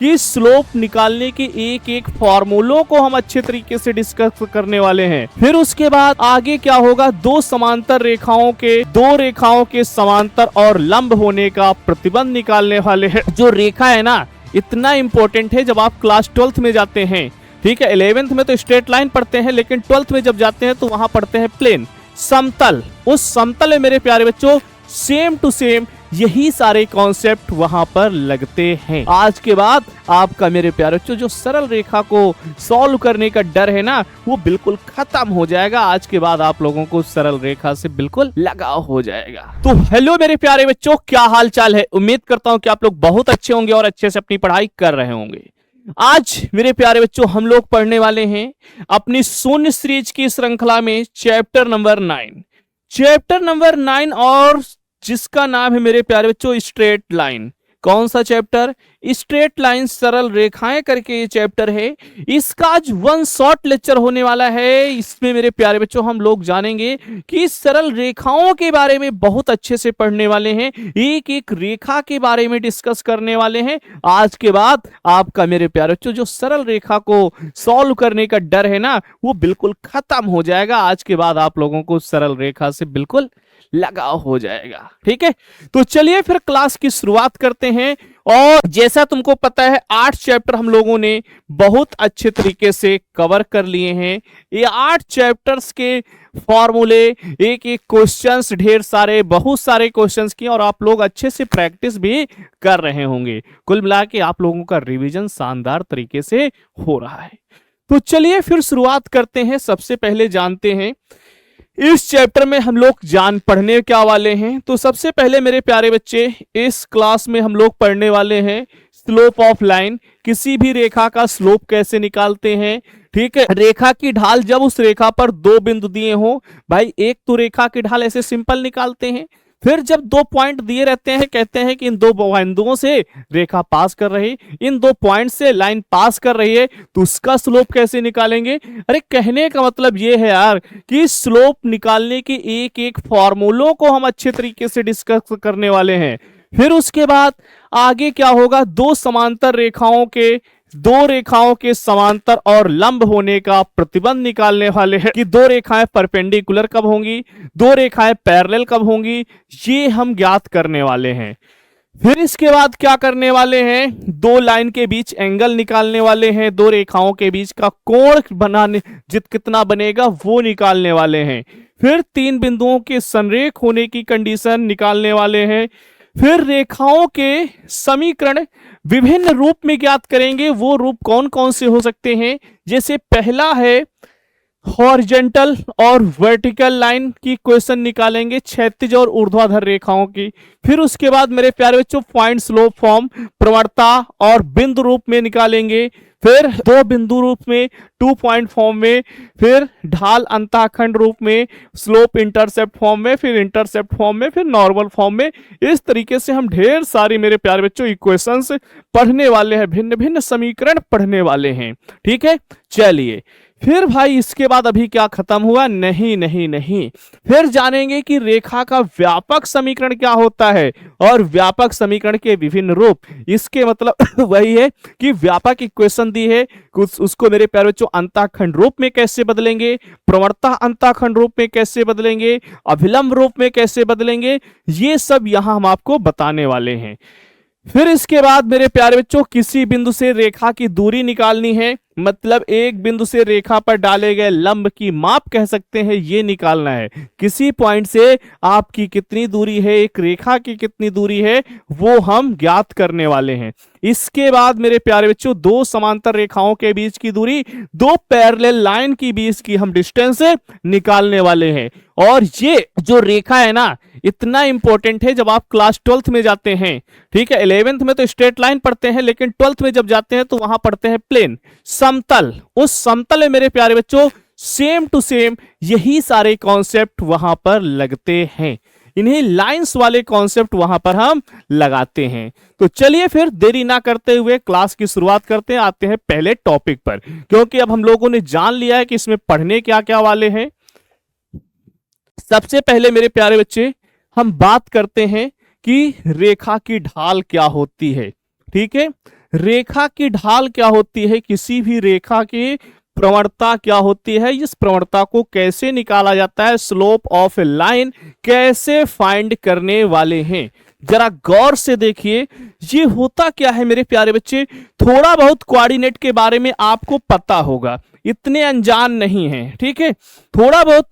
कि स्लोप निकालने के एक एक फॉर्मूलों को हम अच्छे तरीके से डिस्कस करने वाले हैं। फिर उसके बाद आगे क्या होगा, दो रेखाओं के समांतर और लंब होने का प्रतिबंध निकालने वाले हैं। जो रेखा है ना, इतना इंपॉर्टेंट है जब आप क्लास 12th में जाते हैं। ठीक है, 11th में तो स्ट्रेट लाइन पढ़ते हैं, लेकिन 12th में जब जाते हैं तो वहां पढ़ते हैं प्लेन, समतल। उस समतल में मेरे प्यारे बच्चों सेम टू सेम यही सारे कॉन्सेप्ट वहां पर लगते हैं। आज के बाद आपका मेरे प्यारे बच्चों जो सरल रेखा को सॉल्व करने का डर है ना, वो बिल्कुल खत्म हो जाएगा। आज के बाद आप लोगों को सरल रेखा से बिल्कुल लगाव हो जाएगा। तो हेलो मेरे प्यारे बच्चों, क्या हाल चाल है? उम्मीद करता हूं कि आप लोग बहुत अच्छे होंगे और अच्छे से अपनी पढ़ाई कर रहे होंगे। आज मेरे प्यारे बच्चों हम लोग पढ़ने वाले हैं अपनी शून्य सीरीज की श्रृंखला में चैप्टर नंबर 9 और जिसका नाम है मेरे प्यारे बच्चों स्ट्रेट लाइन। कौन सा चैप्टर? स्ट्रेट लाइन, सरल रेखाएं करके ये चैप्टर है। इसका आज वन शॉट लेक्चर होने वाला है। इसमें मेरे प्यारे बच्चों हम लोग जानेंगे कि सरल रेखाओं के बारे में बहुत अच्छे से पढ़ने वाले हैं, एक एक रेखा के बारे में डिस्कस करने वाले हैं। आज के बाद आपका मेरे प्यारे बच्चों जो सरल रेखा को सॉल्व करने का डर है ना, वो बिल्कुल खत्म हो जाएगा। आज के बाद आप लोगों को सरल रेखा से बिल्कुल लगाव हो जाएगा। ठीक है, तो चलिए फिर क्लास की शुरुआत करते हैं। और जैसा तुमको पता है 8 चैप्टर हम लोगों ने बहुत अच्छे तरीके से कवर कर लिए हैं। ये 8 चैप्टर्स के फॉर्मूले, एक एक क्वेश्चंस, ढेर सारे, बहुत सारे क्वेश्चंस किए और आप लोग अच्छे से प्रैक्टिस भी कर रहे होंगे। कुल मिला के आप लोगों का रिवीजन शानदार तरीके से हो रहा है। तो चलिए फिर शुरुआत करते हैं। सबसे पहले जानते हैं इस चैप्टर में हम लोग पढ़ने क्या वाले हैं। तो सबसे पहले मेरे प्यारे बच्चे इस क्लास में हम लोग पढ़ने वाले हैं स्लोप ऑफ लाइन। किसी भी रेखा का स्लोप कैसे निकालते हैं। ठीक है, रेखा की ढाल जब उस रेखा पर 2 बिंदु दिए हो, भाई एक तो रेखा की ढाल ऐसे सिंपल निकालते हैं। फिर जब 2 पॉइंट दिए रहते हैं, कहते हैं कि इन 2 बिंदुओं से रेखा पास कर रही, इन 2 पॉइंट से लाइन पास कर रही है, तो उसका स्लोप कैसे निकालेंगे। अरे कहने का मतलब ये है यार कि स्लोप निकालने के एक एक फॉर्मूलों को हम अच्छे तरीके से डिस्कस करने वाले हैं। फिर उसके बाद आगे क्या होगा, दो रेखाओं के समांतर और लंब होने का प्रतिबंध निकालने वाले हैं कि 2 रेखाएं परपेंडिकुलर कब होंगी, 2 रेखाएं पैरेलल कब होंगी, ये हम ज्ञात करने वाले हैं। फिर इसके बाद क्या करने वाले हैं, 2 लाइन के बीच एंगल निकालने वाले हैं, 2 रेखाओं के बीच का कोण बनाने कितना बनेगा वो निकालने वाले हैं। फिर 3 बिंदुओं के संरेख होने की कंडीशन निकालने वाले हैं। फिर रेखाओं के समीकरण विभिन्न रूप में ज्ञात करेंगे। वो रूप कौन कौन से हो सकते हैं, जैसे पहला है हॉरिजॉन्टल और वर्टिकल लाइन की क्वेश्चन निकालेंगे, क्षैतिज और ऊर्ध्वाधर रेखाओं की। फिर उसके बाद मेरे प्यारे बच्चों पॉइंट स्लोप फॉर्म, प्रवणता और बिंदु रूप में निकालेंगे। फिर 2 बिंदु रूप में, 2 पॉइंट फॉर्म में, फिर ढाल अंतःखंड रूप में, स्लोप इंटरसेप्ट फॉर्म में, फिर इंटरसेप्ट फॉर्म में, फिर नॉर्मल फॉर्म में। इस तरीके से हम ढेर सारी मेरे प्यारे बच्चों इक्वेशंस पढ़ने वाले हैं, भिन्न भिन्न समीकरण पढ़ने वाले हैं। ठीक है, चलिए फिर भाई इसके बाद अभी क्या खत्म हुआ? नहीं, फिर जानेंगे कि रेखा का व्यापक समीकरण क्या होता है और व्यापक समीकरण के विभिन्न रूप। इसके मतलब वही है कि व्यापक इक्वेशन दी है, उसको मेरे प्यारे बच्चों अंतःखंड रूप में कैसे बदलेंगे, प्रवणता अंतःखंड रूप में कैसे बदलेंगे, अभिलंब रूप में कैसे बदलेंगे, ये सब यहां हम आपको बताने वाले हैं। फिर इसके बाद मेरे प्यारे बच्चों किसी बिंदु से रेखा की दूरी निकालनी है, मतलब एक बिंदु से रेखा पर डाले गए लंब की माप कह सकते हैं, ये निकालना है। किसी पॉइंट से आपकी कितनी दूरी है, एक रेखा की कितनी दूरी है, वो हम ज्ञात करने वाले हैं। इसके बाद मेरे प्यारे बच्चों 2 समांतर रेखाओं के बीच की दूरी, 2 पैरेलल लाइन की बीच की हम डिस्टेंस निकालने वाले हैं। और ये जो रेखा है ना, इतना इंपॉर्टेंट है जब आप क्लास 12th में जाते हैं। ठीक है, 11th में तो स्ट्रेट लाइन पढ़ते हैं, लेकिन 12th में जब जाते हैं तो वहां पढ़ते हैं प्लेन, समतल। उस समतल में मेरे प्यारे बच्चों सेम टू सेम यही सारे कॉन्सेप्ट वहां पर लगते हैं। इन्हीं लाइंस वाले कॉन्सेप्ट वहां पर हम लगाते हैं। तो चलिए फिर देरी ना करते हुए क्लास की शुरुआत करते हैं, आते हैं पहले टॉपिक पर, क्योंकि अब हम लोगों ने जान लिया है कि इसमें पढ़ने क्या क्या वाले हैं। सबसे पहले मेरे प्यारे बच्चे हम बात करते हैं कि रेखा की ढाल क्या होती है। ठीक है, रेखा की ढाल क्या होती है, किसी भी रेखा की प्रवणता क्या होती है, इस प्रवणता को कैसे निकाला जाता है, स्लोप ऑफ ए लाइन कैसे फाइंड करने वाले हैं। जरा गौर से देखिए ये होता क्या है मेरे प्यारे बच्चे, थोड़ा बहुत कोऑर्डिनेट के बारे में आपको पता होगा, इतने अनजान नहीं है, ठीक है। थोड़ा बहुत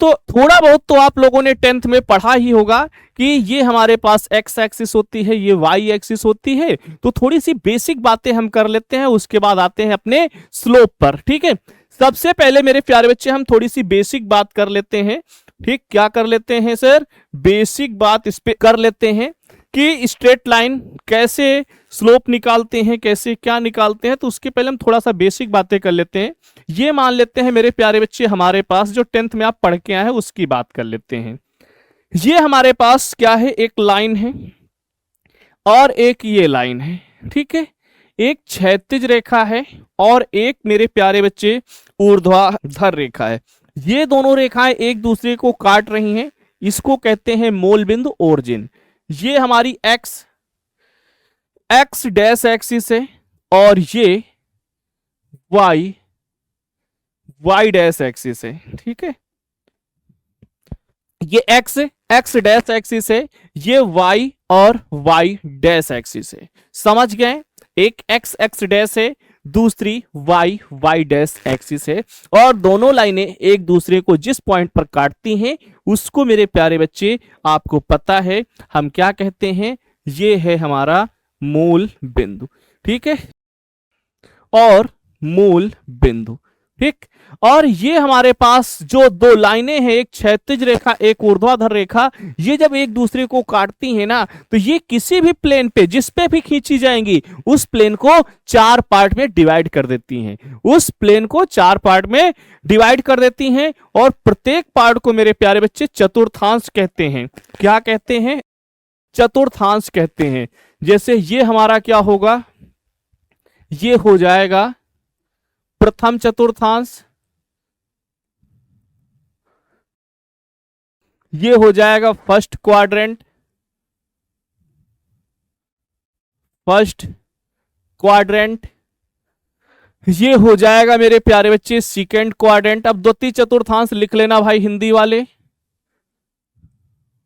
तो आप लोगों ने 10th में पढ़ा ही होगा कि ये हमारे पास एक्स एक्सिस होती है, ये वाई एक्सिस होती है। तो थोड़ी सी बेसिक बातें हम कर लेते हैं, उसके बाद आते हैं अपने स्लोप पर, ठीक है। सबसे पहले मेरे प्यारे बच्चे हम थोड़ी सी बेसिक बात कर लेते हैं, ठीक। क्या कर लेते हैं सर, बेसिक बात इस पे कर लेते हैं कि स्ट्रेट लाइन कैसे स्लोप निकालते हैं, कैसे क्या निकालते हैं। तो उसके पहले हम थोड़ा सा बेसिक बातें कर लेते हैं। ये मान लेते हैं मेरे प्यारे बच्चे हमारे पास जो 10th में आप पढ़ के आए हैं उसकी बात कर लेते हैं। ये हमारे पास क्या है, एक लाइन है और एक ये लाइन है, ठीक है। एक क्षैतिज रेखा है और एक मेरे प्यारे बच्चे ऊर्ध्वाधर रेखा है। ये दोनों रेखाएं एक दूसरे को काट रही हैं, इसको कहते हैं मूल बिंदु ओरिजिन। ये हमारी एक्स डैश एक्सिस है और ये वाई डैश एक्सिस है, ठीक है। ये एक्स डैश एक्सिस है, ये वाई और वाई डैश एक्सिस है, समझ गए। एक एक्स डैश है, दूसरी वाई डैश एक्सिस है और दोनों लाइनें एक दूसरे को जिस पॉइंट पर काटती हैं उसको मेरे प्यारे बच्चे आपको पता है हम क्या कहते हैं, ये है हमारा मूल बिंदु, ठीक है। और मूल बिंदु, ठीक। और ये हमारे पास जो दो लाइनें हैं, एक क्षैतिज रेखा एक ऊर्ध्वाधर रेखा, ये जब एक दूसरे को काटती हैं ना तो ये किसी भी प्लेन पे जिस पे भी खींची जाएंगी उस प्लेन को 4 पार्ट में डिवाइड कर देती हैं, उस प्लेन को 4 पार्ट में डिवाइड कर देती हैं और प्रत्येक पार्ट को मेरे प्यारे बच्चे चतुर्थांश कहते हैं। क्या कहते हैं, चतुर्थांश कहते हैं। जैसे ये हमारा क्या होगा, ये हो जाएगा प्रथम चतुर्थांश, ये हो जाएगा फर्स्ट क्वाड्रेंट, ये हो जाएगा मेरे प्यारे बच्चे सेकंड क्वाड्रेंट। अब द्वितीय चतुर्थांश लिख लेना भाई हिंदी वाले,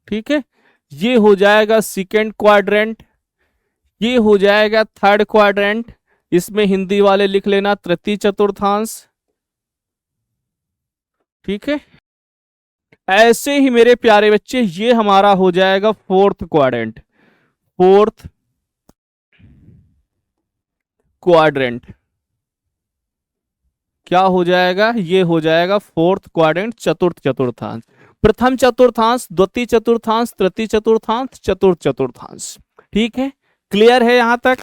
ठीक है। ये हो जाएगा सेकंड क्वाड्रेंट, ये हो जाएगा थर्ड क्वाड्रेंट, इसमें हिंदी वाले लिख लेना तृतीय चतुर्थांश, ठीक है। ऐसे ही मेरे प्यारे बच्चे ये हमारा हो जाएगा फोर्थ क्वाड्रेंट, क्या हो जाएगा, ये हो जाएगा फोर्थ क्वाड्रेंट, चतुर्थ चतुर्थांश। प्रथम चतुर्थांश, द्वितीय चतुर्थांश, तृतीय चतुर्थांश, चतुर्थ चतुर्थांश, ठीक है। क्लियर है यहां तक।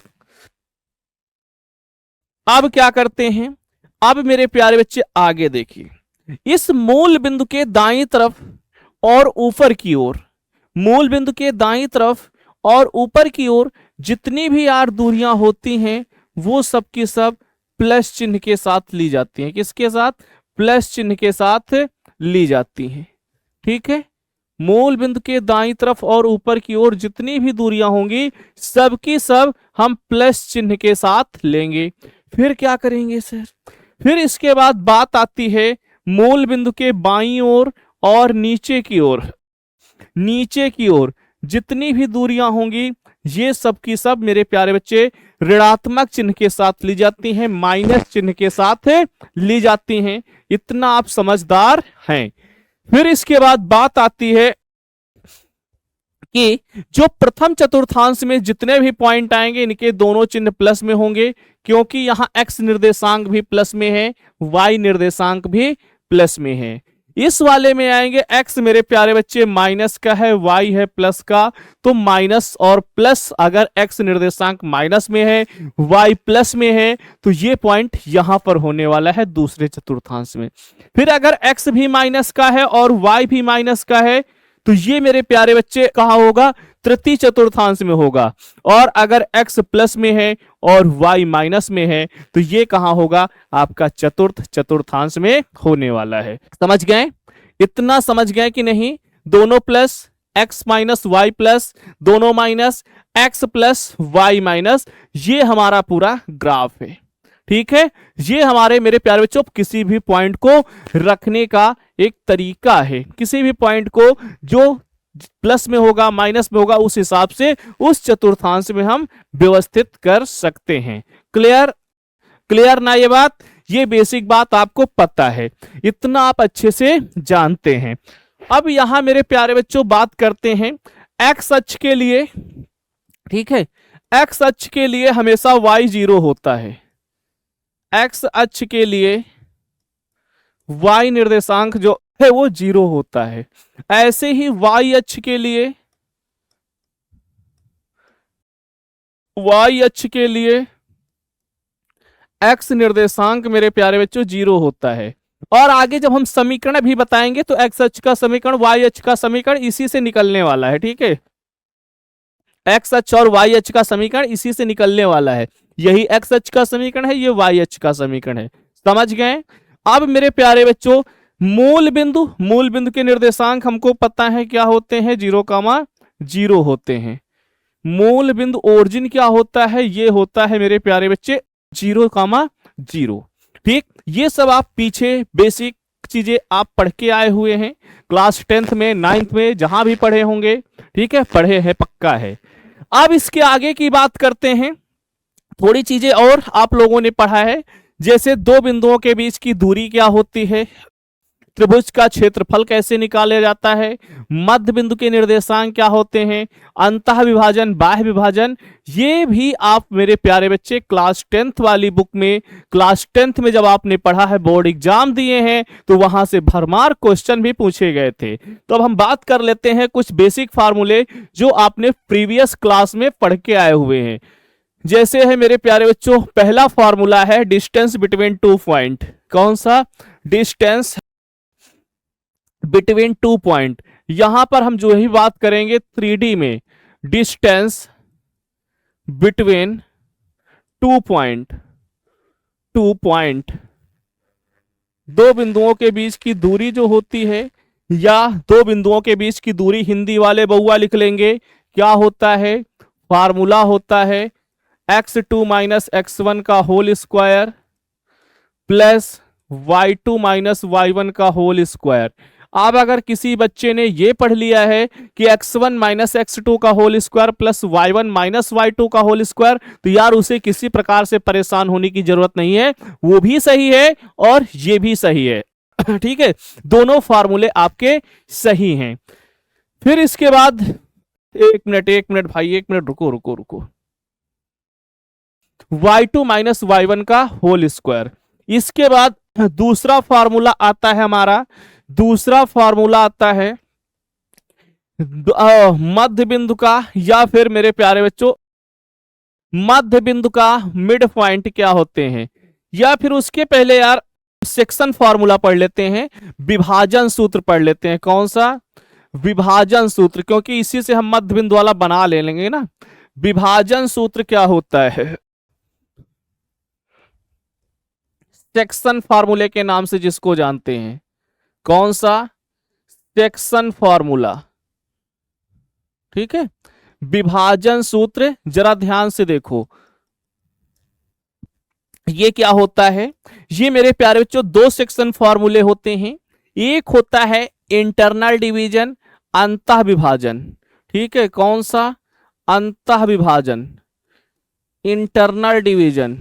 अब क्या करते हैं, अब मेरे प्यारे बच्चे आगे देखिए, इस मूल बिंदु के दाईं तरफ और ऊपर की ओर, मूल बिंदु के दाईं तरफ और ऊपर की ओर जितनी भी 8 दूरियां होती हैं वो सब की सब प्लस चिन्ह के साथ ली जाती हैं। किसके साथ, प्लस चिन्ह के साथ ली जाती हैं, ठीक है। मूल बिंदु के दाईं तरफ और ऊपर की ओर जितनी भी दूरियां होंगी सबकी सब हम प्लस चिन्ह के साथ लेंगे। फिर क्या करेंगे सर, फिर इसके बाद बात आती है मूल बिंदु के बाईं ओर और नीचे की ओर जितनी भी दूरियां होंगी ये सब की सब मेरे प्यारे बच्चे ऋणात्मक चिन्ह के साथ ली जाती हैं, माइनस चिन्ह के साथ ली जाती हैं। इतना आप समझदार हैं। फिर इसके बाद बात आती है कि जो प्रथम चतुर्थांश में जितने भी पॉइंट आएंगे इनके दोनों चिन्ह प्लस में होंगे, क्योंकि यहां एक्स निर्देशांक भी प्लस में है, वाई निर्देशांक भी प्लस में है। इस वाले में आएंगे एक्स मेरे प्यारे बच्चे माइनस का है, वाई है प्लस का, तो माइनस और प्लस, अगर एक्स निर्देशांक माइनस में है वाई प्लस में है तो ये पॉइंट यहां पर होने वाला है दूसरे चतुर्थांश में। फिर अगर एक्स भी माइनस का है और वाई भी माइनस का है तो ये मेरे प्यारे बच्चे कहां होगा, तृतीय चतुर्थांश में होगा। और अगर x प्लस में है और y माइनस में है तो ये कहां होगा, आपका चतुर्थ चतुर्थांश में होने वाला है। समझ गए, इतना समझ गए कि नहीं, दोनों plus, x minus y plus, दोनों minus, x plus y minus, ये हमारा पूरा ग्राफ है। ठीक है, ये हमारे मेरे प्यारे बच्चों किसी भी पॉइंट को रखने का एक तरीका है। किसी भी पॉइंट को जो प्लस में होगा, माइनस में होगा, उस हिसाब से उस चतुर्थांश में हम व्यवस्थित कर सकते हैं। क्लियर? क्लियर ना ये बात? ये बेसिक बात आपको पता है, इतना आप अच्छे से जानते हैं। अब यहां मेरे प्यारे बच्चों बात करते हैं एक्स अक्ष के लिए। ठीक है, एक्स अक्ष के लिए हमेशा y 0 होता है। एक्स अक्ष के लिए y निर्देशांक जो है वो 0 होता है। ऐसे ही y अक्ष के लिए, y अक्ष के लिए x निर्देशांक मेरे प्यारे बच्चों 0 होता है। और आगे जब हम समीकरण भी बताएंगे तो x अक्ष का समीकरण, y अक्ष का समीकरण इसी से निकलने वाला है। ठीक है, x अक्ष और y अक्ष का समीकरण इसी से निकलने वाला है। यही x अक्ष का समीकरण है, ये y अक्ष का समीकरण है। समझ गए? अब मेरे प्यारे बच्चों मूल बिंदु के निर्देशांक हमको पता है क्या होते हैं, 0,0 होते हैं। मूल बिंदु ओरिजिन क्या होता है, ये होता है मेरे प्यारे बच्चे 0,0। ठीक, ये सब आप पीछे बेसिक चीजें आप पढ़ के आए हुए हैं, क्लास 10th में, 9th में, जहां भी पढ़े होंगे। ठीक है, पढ़े हैं, पक्का है। अब इसके आगे की बात करते हैं, थोड़ी चीजें और आप लोगों ने पढ़ा है, जैसे दो बिंदुओं के बीच की दूरी क्या होती है, त्रिभुज का क्षेत्रफल कैसे निकाला जाता है, मध्य बिंदु के निर्देशांक क्या होते हैं, अंतः विभाजन, बाह्य विभाजन, ये भी आप मेरे प्यारे बच्चे क्लास 10th वाली बुक में, क्लास 10th में जब आपने पढ़ा है, बोर्ड एग्जाम दिए हैं, तो वहां से भरमार क्वेश्चन भी पूछे गए थे। तो अब हम बात कर लेते हैं कुछ बेसिक फार्मूले जो आपने प्रीवियस क्लास में पढ़ के आए हुए हैं। जैसे है मेरे प्यारे बच्चों, पहला फार्मूला है डिस्टेंस बिटवीन 2 पॉइंट। कौन सा? Distance between 2 point. यहां पर हम जो ही बात करेंगे 3D में, डिस्टेंस बिटवीन 2 पॉइंट, 2 पॉइंट, दो बिंदुओं के बीच की दूरी जो होती है, या दो बिंदुओं के बीच की दूरी हिंदी वाले बउआ लिख लेंगे, क्या होता है, फार्मूला होता है x2 माइनस x1 का whole square plus y2 minus y1 का होल स्क्वायर। अब अगर किसी बच्चे ने ये पढ़ लिया है कि x1 माइनस x2 का whole square plus y1 minus y2 का होल स्क्वायर, तो यार उसे किसी प्रकार से परेशान होने की जरूरत नहीं है, वो भी सही है और ये भी सही है। ठीक है, दोनों फार्मूले आपके सही हैं। फिर इसके बाद एक मिनट भाई, एक मिनट रुको, y2 माइनस y1 का होल स्क्वायर। इसके बाद दूसरा फार्मूला आता है हमारा, दूसरा फार्मूला आता है मध्य बिंदु का, या फिर मेरे प्यारे बच्चों मध्य बिंदु का मिड पॉइंट क्या होते हैं, या फिर उसके पहले यार सेक्शन फार्मूला पढ़ लेते हैं, विभाजन सूत्र पढ़ लेते हैं। कौन सा? विभाजन सूत्र, क्योंकि इसी से हम मध्य बिंदु वाला बना ले लेंगे ना। विभाजन सूत्र क्या होता है? सेक्शन फार्मूले के नाम से जिसको जानते हैं। कौन सा? Section formula. ठीक है, विभाजन सूत्र जरा ध्यान से देखो, ये क्या होता है। ये मेरे प्यारे बच्चों दो सेक्शन फार्मूले होते हैं, एक होता है इंटरनल डिवीजन, अंतः विभाजन। ठीक है, कौन सा? अंतः विभाजन, इंटरनल डिवीजन,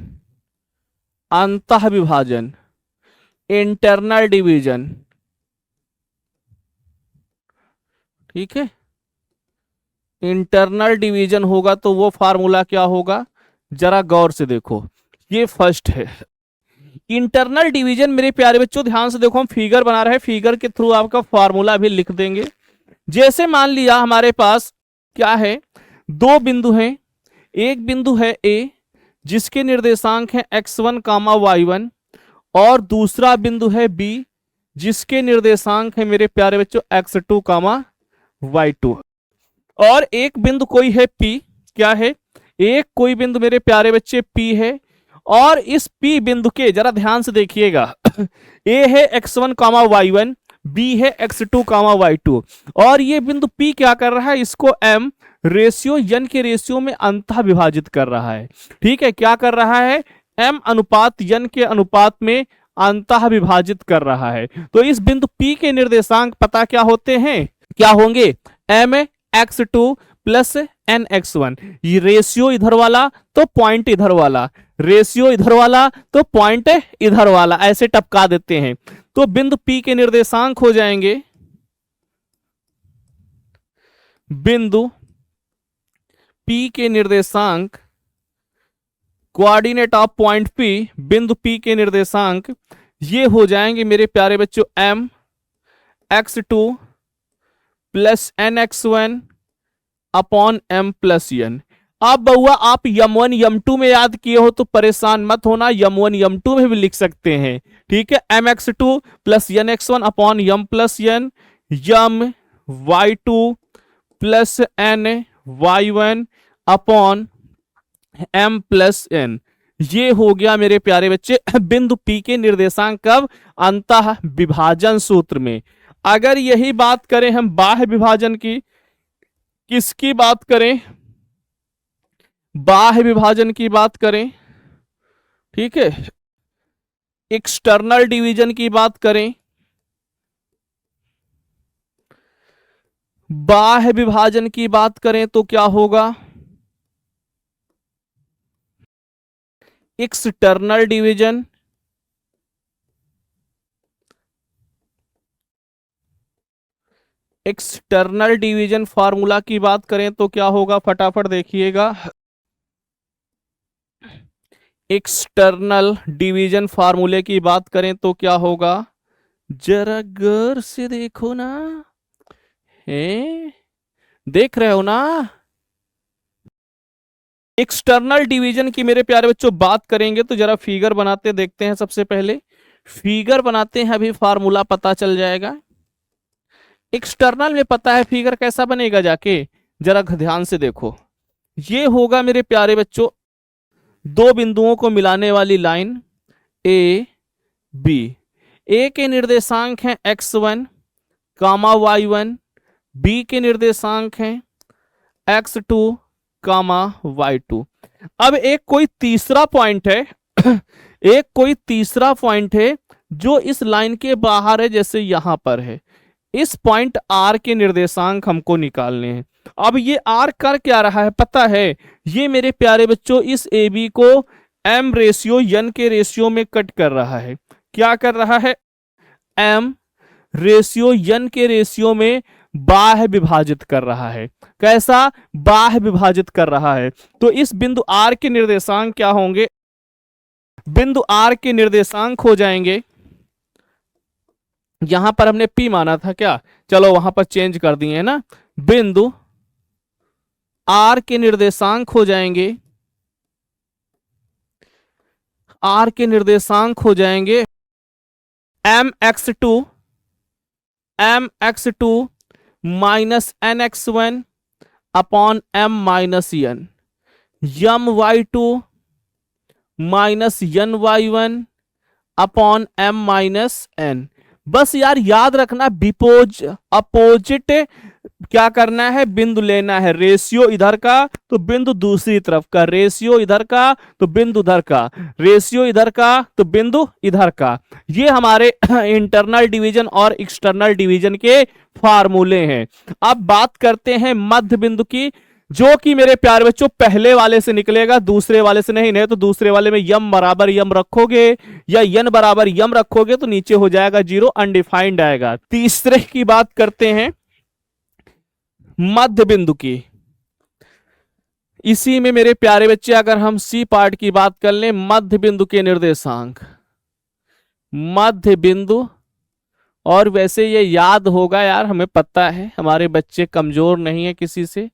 अंतः विभाजन, इंटरनल डिवीजन। ठीक है, इंटरनल डिवीजन होगा तो वो फार्मूला क्या होगा, जरा गौर से देखो, ये फर्स्ट है इंटरनल डिवीजन। मेरे प्यारे बच्चों ध्यान से देखो, हम फिगर बना रहे हैं, फिगर के थ्रू आपका फार्मूला भी लिख देंगे। जैसे मान लिया हमारे पास क्या है, दो बिंदु हैं, एक बिंदु है A जिसके निर्देशांक है x1 कामा y1, और दूसरा बिंदु है B जिसके निर्देशांक है मेरे प्यारे बच्चों x2 कामा y2, और एक बिंदु कोई है P। क्या है? एक कोई बिंदु मेरे प्यारे बच्चे P है, और इस P बिंदु के जरा ध्यान से देखिएगा, A है x1 कामा y1, बी है x2 कामा y2, और ये बिंदु P क्या कर रहा है, इसको m रेशियो n के रेशियो में अंतः विभाजित कर रहा है। ठीक है, क्या कर रहा है, m अनुपात n के अनुपात में अंतः विभाजित कर रहा है। तो इस बिंदु P के निर्देशांक पता क्या होते हैं, क्या होंगे, m x2 plus n x1, ये रेशियो इधर वाला तो पॉइंट इधर वाला, रेशियो इधर वाला तो पॉइंट इधर वाला, ऐसे टपका देते हैं। तो बिंदु P के निर्देशांक हो जाएंगे, बिंदु P के निर्देशांक, कोऑर्डिनेट ऑफ पॉइंट P, बिंदु P के निर्देशांक ये हो जाएंगे मेरे प्यारे बच्चों m x2 plus n x1 upon m plus n। अब बउआ आप m1 m2 में याद किए हो तो परेशान मत होना, m1 m2 में भी लिख सकते हैं। ठीक है, mx2 plus n x1 upon m plus n, m y2 plus n y1 upon m plus n। ये हो गया मेरे प्यारे बच्चे बिंदु P के निर्देशांक कब, अंतः विभाजन सूत्र में। अगर यही बात करें हम बाह्य विभाजन की, किसकी बात करें, बाह्य विभाजन की बात करें, ठीक है, एक्सटर्नल डिवीजन की बात करें, बाह्य विभाजन की बात करें तो क्या होगा, external division, external division formula की बात करें तो क्या होगा, फटाफट देखिएगा, एक्सटर्नल डिवीजन फार्मूले की बात करें तो क्या होगा, जरा गौर से देखो ना, देख रहे हो ना। एक्सटर्नल डिवीजन की मेरे प्यारे बच्चों बात करेंगे तो जरा फिगर बनाते देखते हैं। सबसे पहले फिगर बनाते हैं, अभी फार्मूला पता चल जाएगा। एक्सटर्नल में पता है फिगर कैसा बनेगा, जाके जरा ध्यान से देखो। ये होगा मेरे प्यारे बच्चों दो बिंदुओं को मिलाने वाली लाइन ए बी। ए के निर्देशांक हैं x1 कामा y1, बी के निर्देशांक हैं x2 कामा y2। अब एक कोई तीसरा पॉइंट है एक कोई तीसरा पॉइंट है जो इस लाइन के बाहर है, जैसे यहां पर है। इस पॉइंट R के निर्देशांक हमको निकालने हैं। अब ये R कर क्या रहा है पता है, ये मेरे प्यारे बच्चों इस AB को m रेशियो n के रेशियो में कट कर रहा है। क्या कर रहा है, m रेशियो n के रेशियो में बाह्य विभाजित कर रहा है। कैसा, बाह्य विभाजित कर रहा है। तो इस बिंदु R के निर्देशांक क्या होंगे, बिंदु R के निर्देशांक हो जाएंगे, यहां पर हमने P माना था क्या, चलो वहां पर चेंज कर दिए है ना। बिंदु R के निर्देशांक हो जाएंगे, R के निर्देशांक हो जाएंगे mx2 minus nx1 upon m minus n, my2 minus ny1 upon m minus n। बस यार याद रखना, अपोजिट क्या करना है, बिंदु लेना है। रेशियो इधर का तो बिंदु दूसरी तरफ का, रेशियो इधर का तो बिंदु उधर का, रेशियो इधर का तो बिंदु इधर का। ये हमारे इंटरनल डिवीजन और एक्सटर्नल डिवीजन के फार्मूले हैं। अब बात करते हैं मध्य बिंदु की, जो कि मेरे प्यारे बच्चों पहले वाले से निकलेगा, दूसरे वाले से नहीं तो दूसरे वाले में यम बराबर यम रखोगे या यन बराबर यम रखोगे तो नीचे हो जाएगा 0, अनडिफाइंड आएगा। तीसरे की बात करते हैं मध्य बिंदु की। इसी में मेरे प्यारे बच्चे अगर हम सी पार्ट की बात कर लें, मध्य बिंदु के निर्देशांक, मध्य बिंदु, और वैसे ये याद होगा यार, हमें पता है हमारे बच्चे कमजोर नहीं है किसी से।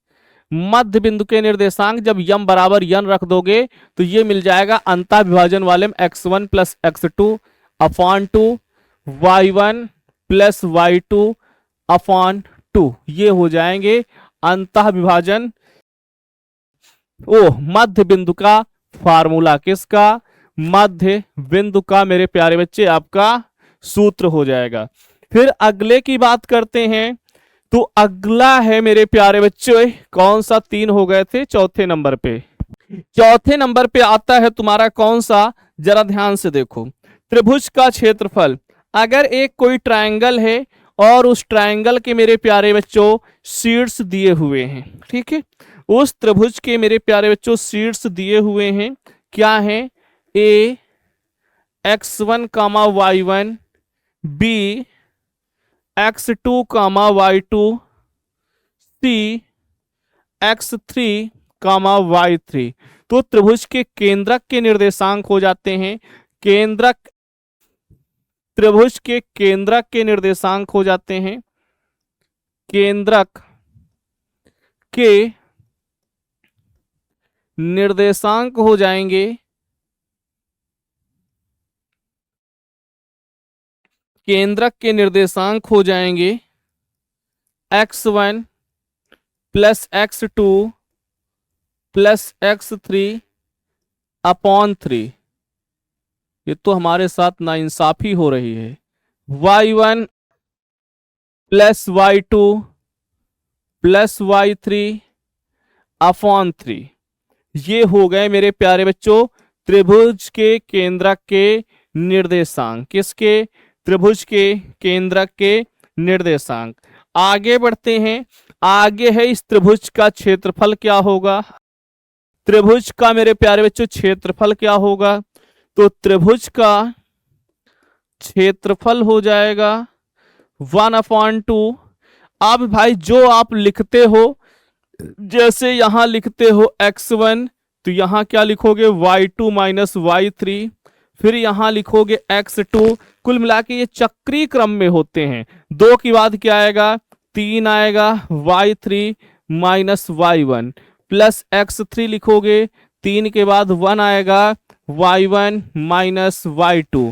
मध्य बिंदु के निर्देशांक जब यम बराबर यन रख दोगे तो ये मिल जाएगा अंतः विभाजन वाले में x1 plus x2 upon 2, y1 plus y2 upon 2। ये हो जाएंगे अंतः विभाजन मध्य बिंदु का फार्मूला। किसका, मध्य बिंदु का मेरे प्यारे बच्चे आपका सूत्र हो जाएगा। फिर अगले की बात करते हैं, तो अगला है मेरे प्यारे बच्चों, कौन सा, 3 हो गए थे, चौथे नंबर पे। चौथे नंबर पे आता है तुम्हारा कौन सा, जरा ध्यान से देखो, त्रिभुज का क्षेत्रफल। अगर एक कोई ट्रायंगल है और उस ट्रायंगल के मेरे प्यारे बच्चों शीर्ष दिए हुए हैं, ठीक है, उस त्रिभुज के मेरे प्यारे बच्चों शीर्ष दिए हुए हैं, क्या है, ए x1 कामा y1, बी x2 कामा y2, सी x3 कामा y3। तो त्रिभुज के केंद्रक के निर्देशांक हो जाते हैं, केंद्रक, त्रिभुज के केंद्रक के निर्देशांक हो जाते हैं, केंद्रक के निर्देशांक हो जाएंगे, केंद्रक के निर्देशांक हो जाएंगे x1 plus x2 plus x3 upon 3। ये तो हमारे साथ नाइंसाफी हो रही है, y1 plus y2 plus y3 upon 3। ये हो गए मेरे प्यारे बच्चों त्रिभुज के केंद्रक के निर्देशांक, किसके, त्रिभुज के केंद्रक के निर्देशांक। आगे बढ़ते हैं, आगे है इस त्रिभुज का क्षेत्रफल क्या होगा, त्रिभुज का मेरे प्यारे बच्चों क्षेत्रफल क्या होगा, तो त्रिभुज का क्षेत्रफल हो जाएगा 1/2। अब भाई जो आप लिखते हो, जैसे यहां लिखते हो x1, तो यहां क्या लिखोगे y2 माइनस y3, फिर यहां लिखोगे x2। कुल मिला के ये चक्रीय क्रम में होते हैं, 2 के बाद क्या आएगा, 3 आएगा, y3 minus y1 plus x3 लिखोगे, 3 के बाद 1 आएगा, y1 माइनस y2।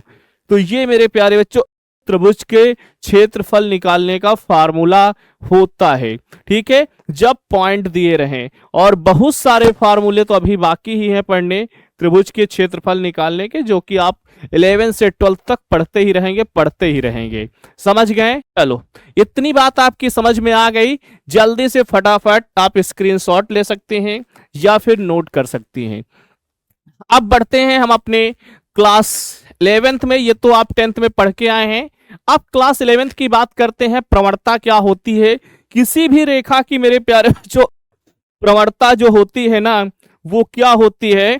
तो ये मेरे प्यारे बच्चों त्रिभुज के क्षेत्रफल निकालने का फार्मूला होता है, ठीक है, जब पॉइंट दिए रहें। और बहुत सारे फार्मूले तो अभी बाकी ही हैं पढ़ने त्रिभुज के क्षेत्रफल निकालने के, जो कि आप 11 से 12 तक पढ़ते ही रहेंगे। समझ गए, चलो इतनी बात आपकी समझ में आ गई, जल्दी से फटाफट आप स्क्रीनशॉट ले सकते हैं या फिर नोट कर सकती हैं। अब बढ़ते हैं हम अपने क्लास 11th में, ये तो आप 10th में पढ़ के आए हैं। अब क्लास 11th की बात करते हैं, प्रवणता क्या होती है किसी भी रेखा की मेरे प्यारे बच्चों। प्रवणता जो होती है ना, वो क्या होती है,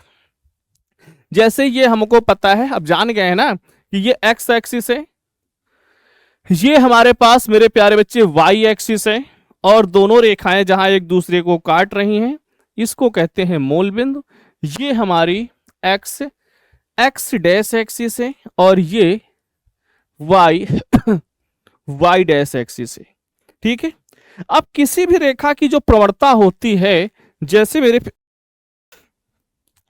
जैसे ये हमको पता है, अब जान गए हैं ना कि ये एक्स एक्सिस है, ये हमारे पास मेरे प्यारे बच्चे वाई एक्सिस है, और दोनों रेखाएं जहां एक दूसरे को काट रही हैं इसको कहते हैं मूल बिंदु। ये हमारी एक्स एक्स डैश एक्सिस है और ये वाई वाई डैश एक्सिस है, ठीक है। अब किसी भी रेखा की जो प्रवणता होती है, जैसे मेरे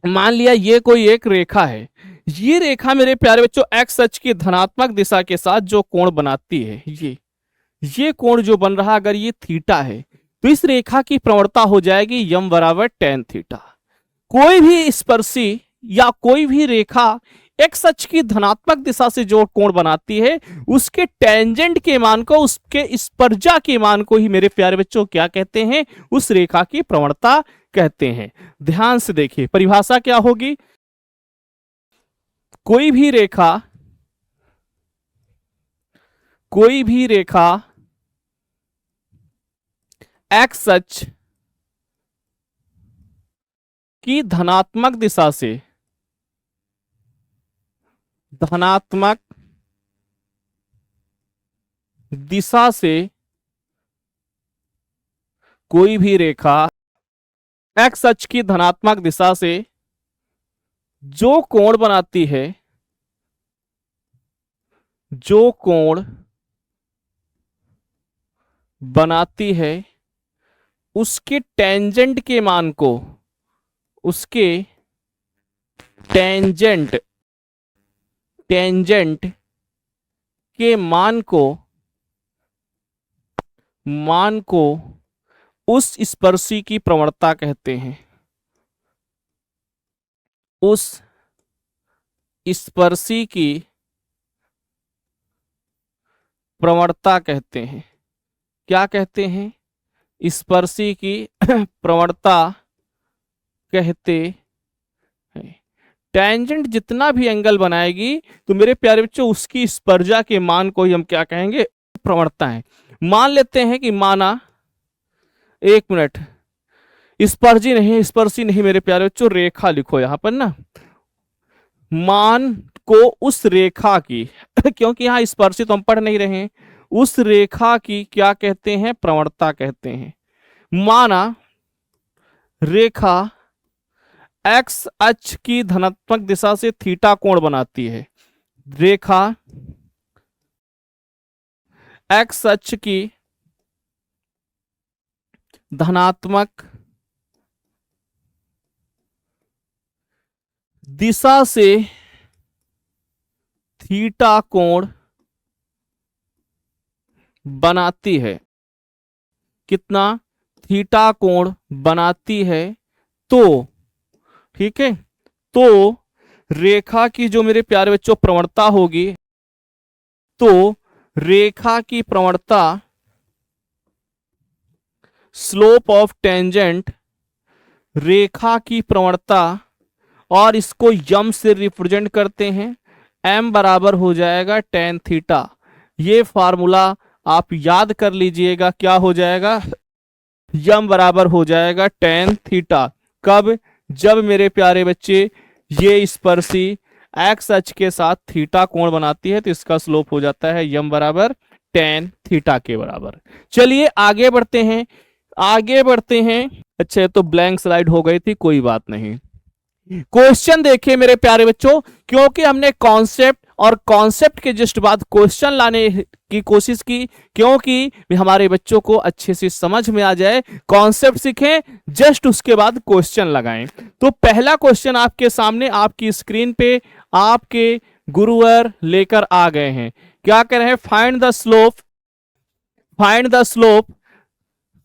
मान लिया ये कोई एक रेखा है, ये रेखा मेरे प्यारे बच्चों एक्स अक्ष की धनात्मक दिशा के साथ जो कोण बनाती है, ये कोण जो बन रहा, अगर ये थीटा है तो इस रेखा की प्रवणता हो जाएगी यम बराबर tan थीटा। कोई भी स्पर्शी या कोई भी रेखा एक्स अक्ष की धनात्मक दिशा से जो कोण बनाती है, उसके टेंजेंट के मान को, उसके स्पर्जा के मान को ही मेरे प्यारे बच्चों क्या कहते हैं, उस रेखा की प्रवणता कहते हैं। ध्यान से देखिए परिभाषा क्या होगी, कोई भी रेखा एक्स अक्ष की धनात्मक दिशा से कोई भी रेखा एक्स अक्ष की धनात्मक दिशा से जो कोण बनाती है, उसके टेंजेंट के मान को, उसके टेंजेंट के मान को उस स्पर्शी की प्रवणता कहते हैं, उस स्पर्शी की प्रवणता कहते हैं। क्या कहते हैं? स्पर्शी की प्रवणता कहते हैं। टेंजेंट जितना भी एंगल बनाएगी तो मेरे प्यारे बच्चों उसकी स्पर्शा के मान को ही हम क्या कहेंगे? प्रवणता है। मान लेते हैं कि माना, एक मिनट, स्पर्शी नहीं मेरे प्यारे बच्चों, रेखा लिखो यहां पर ना, मान को उस रेखा की क्योंकि यहां स्पर्शी तो हम पढ़ नहीं रहे हैं, उस रेखा की क्या कहते हैं? प्रवणता कहते हैं। माना रेखा एक्स अक्ष की धनात्मक दिशा से थीटा कोण बनाती है। रेखा एक्स अक्ष की धनात्मक दिशा से थीटा कोण बनाती है। कितना? थीटा कोण बनाती है। तो ठीक है, तो रेखा की जो मेरे प्यारे बच्चों प्रवणता होगी, तो रेखा की प्रवणता स्लोप ऑफ टेंजेंट, रेखा की प्रवणता, और इसको यम से रिप्रेजेंट करते हैं। m बराबर हो जाएगा tan थीटा। ये फार्मूला आप याद कर लीजिएगा। क्या हो जाएगा? यम बराबर हो जाएगा tan थीटा। कब? जब मेरे प्यारे बच्चे ये स्पर्शी एक्स अक्ष के साथ थीटा कोण बनाती है तो इसका स्लोप हो जाता है यम बराबर tan थीटा के बराबर। चलिए आगे बढ़ते हैं, आगे बढ़ते हैं। अच्छा, तो ब्लैंक स्लाइड हो गई थी, कोई बात नहीं। क्वेश्चन देखिए मेरे प्यारे बच्चों, क्योंकि हमने कॉन्सेप्ट और कॉन्सेप्ट के जस्ट बाद क्वेश्चन लाने की कोशिश की, क्योंकि हमारे बच्चों को अच्छे से समझ में आ जाए, कॉन्सेप्ट सीखें, जस्ट उसके बाद क्वेश्चन लगाएं। तो पहला क्वेश्चन आपके सामने आपकी स्क्रीन पे आपके गुरुवर लेकर आ गए हैं। क्या कह रहे हैं? Find the slope, find the slope,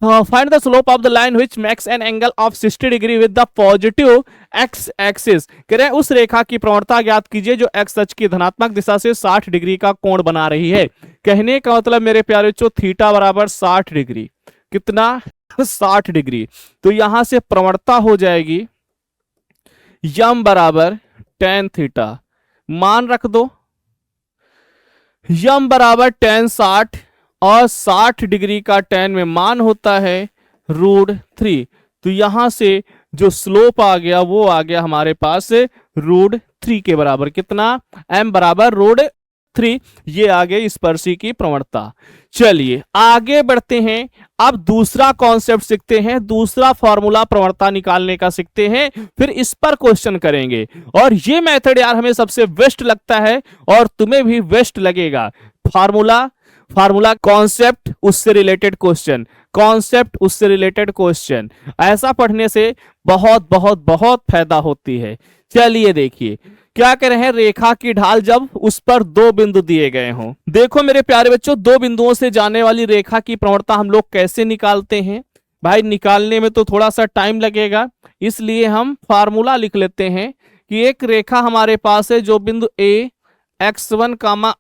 find the slope of the line which makes an angle of 60 degree with the positive x axis। कह रहे हैं उस रेखा की प्रवणता ज्ञात कीजिए जो x अक्ष की धनात्मक दिशा से 60 डिग्री का कोण बना रही है। कहने का मतलब मेरे प्यारे बच्चों, थीटा बराबर 60 डिग्री। कितना? 60 डिग्री। तो यहां से प्रवणता हो जाएगी यम बराबर tan थीटा। मान रख दो, यम बराबर tan 60 और 60 डिग्री का tan में मान होता है √3। तो यहां से जो स्लोप आ गया वो आ गया हमारे पास √3 के बराबर। कितना? m बराबर √3। ये आ गई स्पर्शी की प्रवणता। चलिए आगे बढ़ते हैं, अब दूसरा कॉन्सेप्ट सीखते हैं, दूसरा फॉर्मूला प्रवणता निकालने का सीखते हैं, फिर इस पर क्वेश्चन करेंगे। और ये मेथड यार हमें सबसे बेस्ट लगता है और तुम्हें भी बेस्ट लगेगा। फार्मूला कॉन्सेप्ट उससे रिलेटेड क्वेश्चन, कॉन्सेप्ट उससे रिलेटेड क्वेश्चन, ऐसा पढ़ने से बहुत बहुत बहुत फायदा होती है। चलिए देखिए क्या कह रहे हैं, रेखा की ढाल जब उस पर दो बिंदु दिए गए हों। देखो मेरे प्यारे बच्चों, दो बिंदुओं से जाने वाली रेखा की प्रवणता हम लोग कैसे निकालते हैं? भाई निकालने में तो थोड़ा सा टाइम लगेगा, इसलिए हम फार्मूला लिख लेते हैं कि एक रेखा हमारे पास है जो बिंदु ए x1 कामा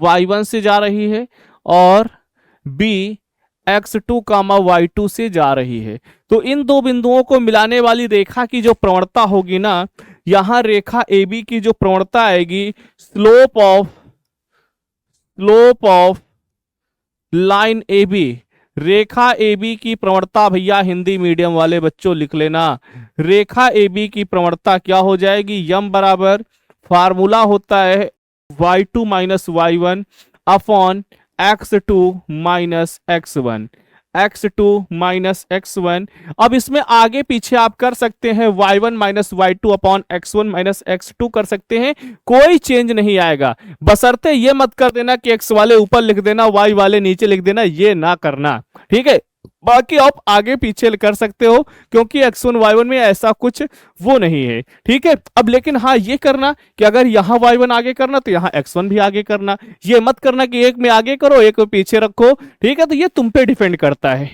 y1 से जा रही है और b x2 कामा y2 से जा रही है। तो इन दो बिंदुओं को मिलाने वाली रेखा की जो प्रवणता होगी ना, यहां रेखा AB की जो प्रवणता आएगी, slope of line AB, Rekha AB की प्रवणता, भैया हिंदी मीडियम वाले बच्चों लिख लेना, रेखा AB की प्रवणता क्या हो जाएगी? यम बराबर फार्मूला होता है y2 minus y1 upon x2 minus x1, x2 minus x1। अब इसमें आगे पीछे आप कर सकते हैं, y1 minus y2 upon x1 minus x2 कर सकते हैं, कोई चेंज नहीं आएगा। बशर्ते ये मत कर देना कि x वाले ऊपर लिख देना y वाले नीचे लिख देना, ये ना करना, ठीक है। बाकी आप आगे पीछे कर सकते हो क्योंकि x1 y1 में ऐसा कुछ वो नहीं है, ठीक है। अब लेकिन हाँ ये करना कि अगर यहां y1 आगे करना तो यहां x1 भी आगे करना, ये मत करना कि एक में आगे करो एक में पीछे रखो, ठीक है। तो ये तुम पे डिपेंड करता है।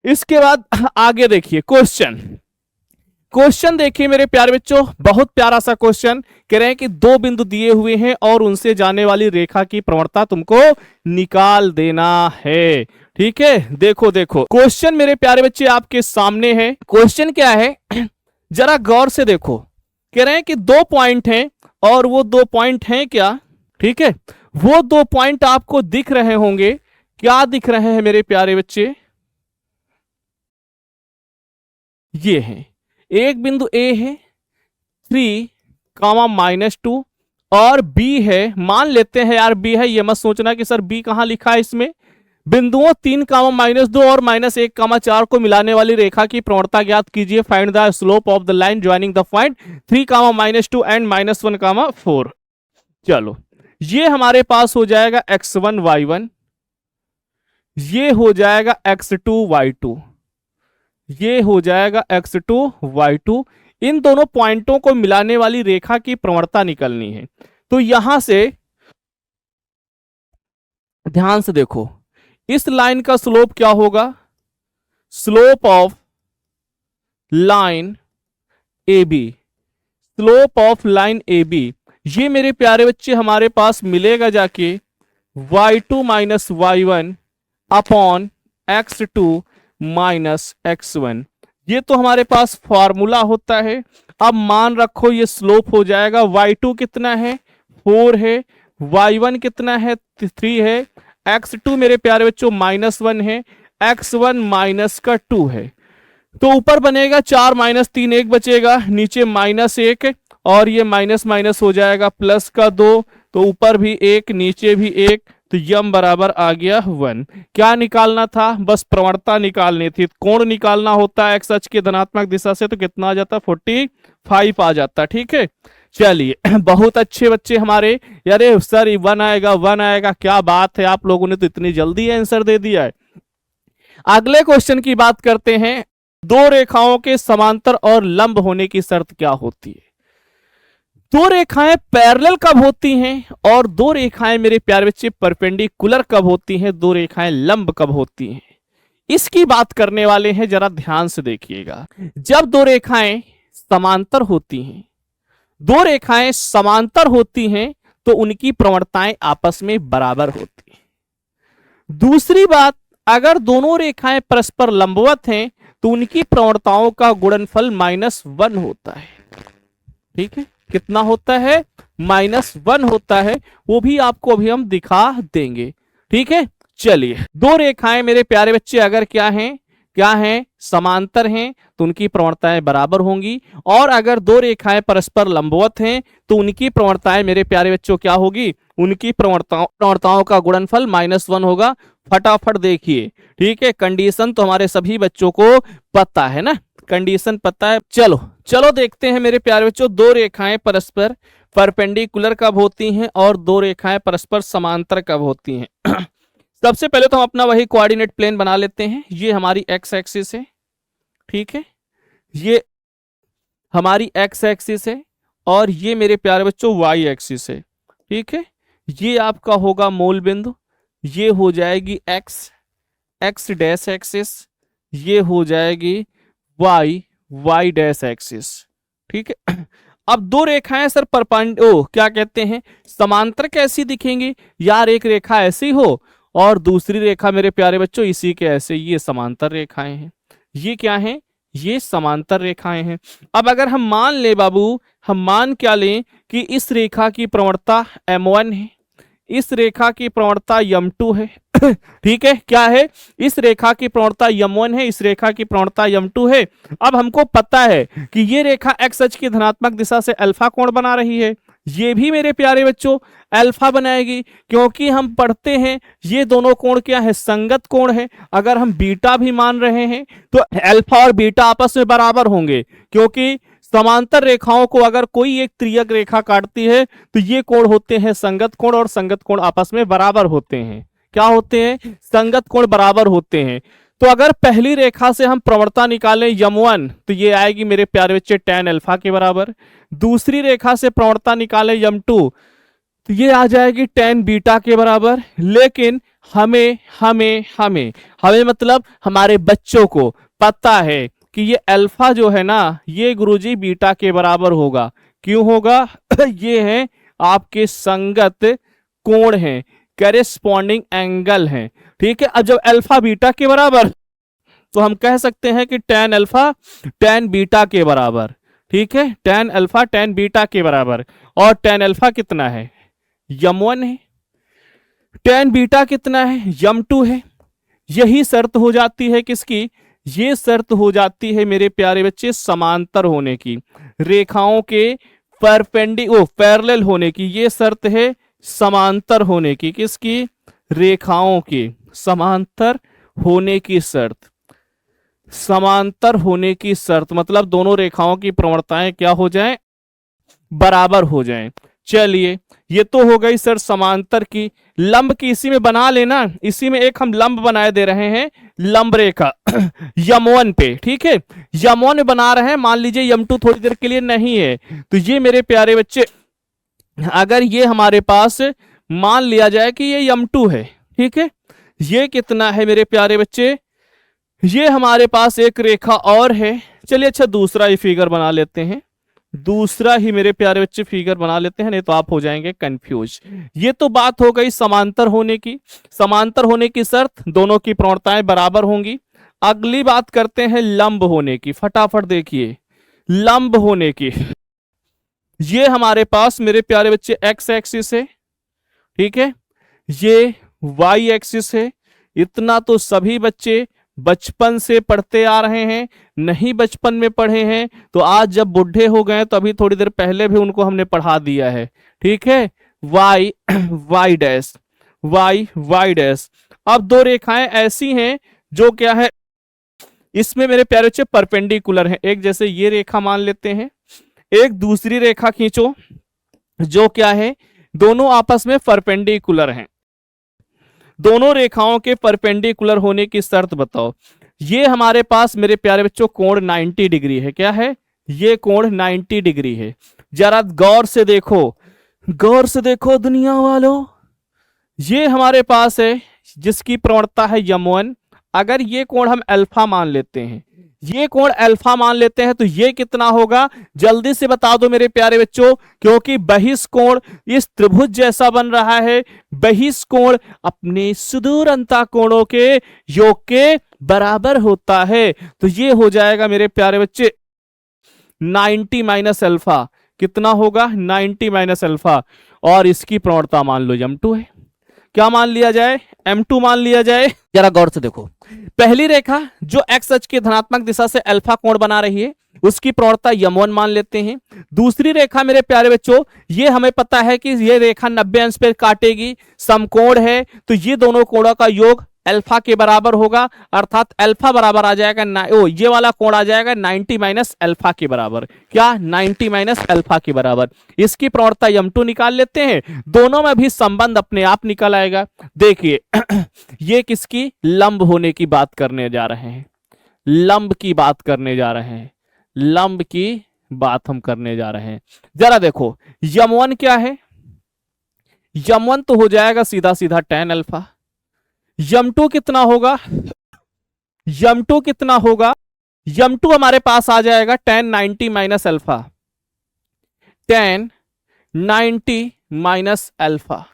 इसके बाद आगे देखिए क्वेश्चन क्वेश्चन देखिए मेरे प्यारे बच्चों, बहुत प्यारा सा क्वेश्चन। कह रहे हैं कि दो बिंदु दिए हुए हैं और उनसे जाने वाली रेखा की प्रवणता तुमको निकाल देना है। ठीक है, देखो देखो क्वेश्चन मेरे प्यारे बच्चे आपके सामने है। क्वेश्चन क्या है जरा गौर से देखो। कह रहे हैं कि दो पॉइंट हैं और वो दो पॉइंट हैं क्या? ठीक है, वो दो पॉइंट आपको दिख रहे होंगे। क्या दिख रहे हैं मेरे प्यारे बच्चे? ये है, एक बिंदु ए है 3, -2 और बी है, मान लेते हैं यार बी है, ये मत सोचना कि सर बी कहां लिखा है इसमें। बिंदुओं 3, -2 और -1, 4 को मिलाने वाली रेखा की प्रवणता ज्ञात कीजिए। Find the slope of the line joining the point 3, -2 and -1, 4। चलो, ये हमारे पास हो जाएगा x1 y1, ये हो जाएगा x2 y2, ये हो जाएगा x2 y2। इन दोनों पॉइंटों को मिलाने वाली रेखा की प्रवणता निकलनी है। तो यहां से ध्यान से देखो, इस लाइन का स्लोप क्या होगा? Slope of line A B, slope of line A B, ये मेरे प्यारे बच्चे हमारे पास मिलेगा जाके y2 - y1 upon x2 - x1। ये तो हमारे पास फॉर्मूला होता है। अब मान रखो ये स्लोप हो जाएगा, y2 कितना है 4 है, y1 कितना है 3 है, x2 मेरे प्यारे बच्चों -1 है, x1 -2 है। तो ऊपर बनेगा 4 - 3 1 बचेगा, नीचे -1 और ये माइनस माइनस हो जाएगा +2, तो ऊपर भी 1 नीचे भी 1, तो यम बराबर आ गया 1। क्या निकालना था? बस प्रवणता निकालनी थी। कोण निकालना होता है एक्स अक्ष की धनात्मक दिशा से, तो कितना आ जाता? 45 आ जाता। ठीक है, चलिए बहुत अच्छे बच्चे हमारे। अरे सर 1 आएगा 1 आएगा, क्या बात है, आप लोगों ने तो इतनी जल्दी आंसर दे दिया है। अगले क्वेश्चन की बात करते हैं। दो रेखाओं के समांतर और लंब होने की शर्त क्या होती है? दो रेखाएं पैरेलल कब होती हैं और दो रेखाएं मेरे प्यारे बच्चे परपेंडिकुलर कब होती हैं, दो रेखाएं लंब कब होती हैं, इसकी बात करने वाले हैं। जरा ध्यान से देखिएगा। जब दो रेखाएं समांतर होती हैं, दो रेखाएं समांतर होती हैं तो उनकी प्रवणताएं आपस में बराबर होती हैं। दूसरी बात, अगर दोनों रेखाएं परस्पर लंबवत हैं तो उनकी प्रवणताओं का गुणनफल -1 होता है। ठीक है, कितना होता है? -1 होता है। वो भी आपको अभी हम दिखा देंगे। ठीक है, चलिए दो रेखाएं मेरे प्यारे बच्चे अगर क्या हैं समांतर हैं तो उनकी प्रवणताएं बराबर होंगी, और अगर दो रेखाएं परस्पर लंबवत हैं तो उनकी प्रवणताएं मेरे प्यारे बच्चों क्या होगी? उनकी प्रवणताओं का गुणनफल -1 होगा। फटाफट देखिए। ठीक है, कंडीशन तो हमारे सभी बच्चों को पता है ना, कंडीशन पता है। चलो चलो देखते हैं मेरे प्यारे बच्चों, दो रेखाएं परस्पर परपेंडिकुलर कब होती हैं और दो रेखाएं परस्पर समांतर कब होती हैं। सबसे पहले तो हम अपना वही कोऑर्डिनेट प्लेन बना लेते हैं। ये हमारी एक्स एक्सिस है, ठीक है, ये हमारी एक्स एक्सिस है, और ये मेरे प्यारे बच्चों वाई एक्सिस है। ठीक है, ये आपका होगा मूल बिंदु, ये हो जाएगी एक्स डैश एक्सिस, ये हो जाएगी वाई डैश एक्सिस। ठीक है, अब दो रेखाएं सर क्या कहते हैं समांतर कैसी दिखेंगी? यार एक रेखा ऐसी हो और दूसरी रेखा मेरे प्यारे बच्चों इसी के ऐसे, ये समांतर रेखाएं हैं। ये क्या हैं? ये समांतर रेखाएं हैं। अब अगर हम मान ले बाबू, हम मान क्या लें कि इस रेखा की प्रवणता m1 है, इस रेखा की प्रवणता m2 है। ठीक है, क्या है? इस रेखा की प्रवणता m1 है, इस रेखा की प्रवणता m2 है। अब हमको पता है कि ये रेखा x अक्ष की धनात्मक दिशा से अल्फा कोण बना रही है, ये भी मेरे प्यारे बच्चों अल्फा बनाएगी, क्योंकि हम पढ़ते हैं ये दोनों कोण क्या है? संगत कोण है। अगर हम बीटा भी मान रहे हैं तो अल्फा और बीटा आपस में बराबर होंगे, क्योंकि समांतर रेखाओं को अगर कोई एक त्रियक रेखा काटती है तो ये कोण होते हैं संगत कोण, और संगत कोण आपस में बराबर होते हैं। क्या होते हैं? संगत कोण बराबर होते हैं। तो अगर पहली रेखा से हम प्रवणता निकालें m1 तो ये आएगी मेरे प्यारे बच्चे tan अल्फा के बराबर। दूसरी रेखा से प्रवणता निकालें m2 तो ये आ जाएगी tan बीटा के बराबर। लेकिन हमें मतलब हमारे बच्चों को पता है कि ये अल्फा जो है ना ये गुरुजी बीटा के बराबर होगा। क्यों होगा? ये है आपके संगत कोण हैं, करेस्पॉन्डिंग एंगल हैं। ठीक है, अब जब अल्फा बीटा के बराबर तो हम कह सकते हैं कि tan अल्फा tan बीटा के बराबर। ठीक है, tan अल्फा tan बीटा के बराबर। और tan अल्फा कितना है? m1 है। tan बीटा कितना है? m2 है। यही शर्त हो जाती है किसकी? ये शर्त हो जाती है मेरे प्यारे बच्चे समांतर होने की, रेखाओं के पैरेलल होने की। ये शर्त है समांतर होने की। किसकी? रेखाओं के समांतर होने की शर्त। समांतर होने की शर्त मतलब दोनों रेखाओं की प्रवणताएं क्या हो जाएं? बराबर हो जाएं। चलिए, ये तो हो गई सर समांतर की। लंब की इसी में बना लेना, इसी में एक हम लंब बनाए दे रहे हैं, लंब रेखा m1 पे। ठीक है, m1 में बना रहे हैं, मान लीजिए m2 थोड़ी देर के लिए नहीं है, तो ये मेरे प्यारे बच्चे अगर ये हमारे पास मान लिया जाए कि ये m2 है। ठीक है, ये कितना है मेरे प्यारे बच्चे? ये हमारे पास एक रेखा और है। चलिए अच्छा दूसरा ही फिगर बना लेते हैं, दूसरा ही मेरे प्यारे बच्चे फिगर बना लेते हैं, नहीं तो आप हो जाएंगे कंफ्यूज। ये तो बात हो गई समांतर होने की। समांतर होने की शर्त दोनों की प्रवणताएं बराबर होंगी। अगली बात करते हैं लंब होने की। फटाफट देखिए लंब होने की। ये हमारे पास मेरे प्यारे बच्चे एक्स एक्सिस है। ठीक है, ये वाई एक्सिस है। इतना तो सभी बच्चे बचपन से पढ़ते आ रहे हैं। नहीं बचपन में पढ़े हैं तो आज जब बुढ़े हो गए तो अभी थोड़ी देर पहले भी उनको हमने पढ़ा दिया है। ठीक है, y y dash, y y dash. अब दो रेखाएं ऐसी हैं जो क्या है, इसमें मेरे प्यारे बच्चे परपेंडिकुलर हैं। एक जैसे ये रेखा मान लेते हैं, एक दूसरी रेखा खींचो जो क्या है, दोनों आपस में परपेंडिकुलर हैं। दोनों रेखाओं के परपेंडिकुलर होने की शर्त बताओ। ये हमारे पास मेरे प्यारे बच्चों कोण 90 डिग्री है। क्या है? ये कोण 90 डिग्री है। जरा गौर से देखो, गौर से देखो दुनिया वालों, ये हमारे पास है जिसकी प्रवणता है m1। अगर ये कोण हम अल्फा मान लेते हैं, ये कोण अल्फा मान लेते हैं, तो ये कितना होगा? जल्दी से बता दो मेरे प्यारे बच्चों, क्योंकि बहिष कोण इस त्रिभुज जैसा बन रहा है। बहिष कोण अपने सुदूर अंतः कोणों के योग के बराबर होता है। तो ये हो जाएगा मेरे प्यारे बच्चे 90 माइनस अल्फा। कितना होगा? 90 माइनस अल्फा। और इसकी प्रवणता मान लो m2 है। क्या मान लिया जाए? m2 मान लिया जाए। जरा गौर से देखो, पहली रेखा जो x अक्ष की धनात्मक दिशा से अल्फा कोण बना रही है उसकी प्रवणता m1 मान लेते हैं। दूसरी रेखा मेरे प्यारे बच्चों, ये हमें पता है कि ये रेखा 90 अंश पे काटेगी, समकोण है, तो ये दोनों कोणों का योग अल्फा के बराबर होगा। अर्थात अल्फा बराबर आ जाएगा ये वाला कोण आ जाएगा 90 माइनस अल्फा के बराबर। क्या? 90 माइनस अल्फा के बराबर। इसकी प्रवणता m2 निकाल लेते हैं। दोनों में भी संबंध अपने आप निकल आएगा। देखिए ये किसकी? लंब होने की बात करने जा रहे हैं, लंब की बात करने जा रहे हैं, लंब की बात हम करने जा रहे हैं। जरा देखो m1 क्या है? m1 तो हो जाएगा सीधा सीधा tan अल्फा। m2 कितना होगा? m2 कितना होगा? m2 हमारे पास आ जाएगा tan 90 minus alpha. tan 90 minus alpha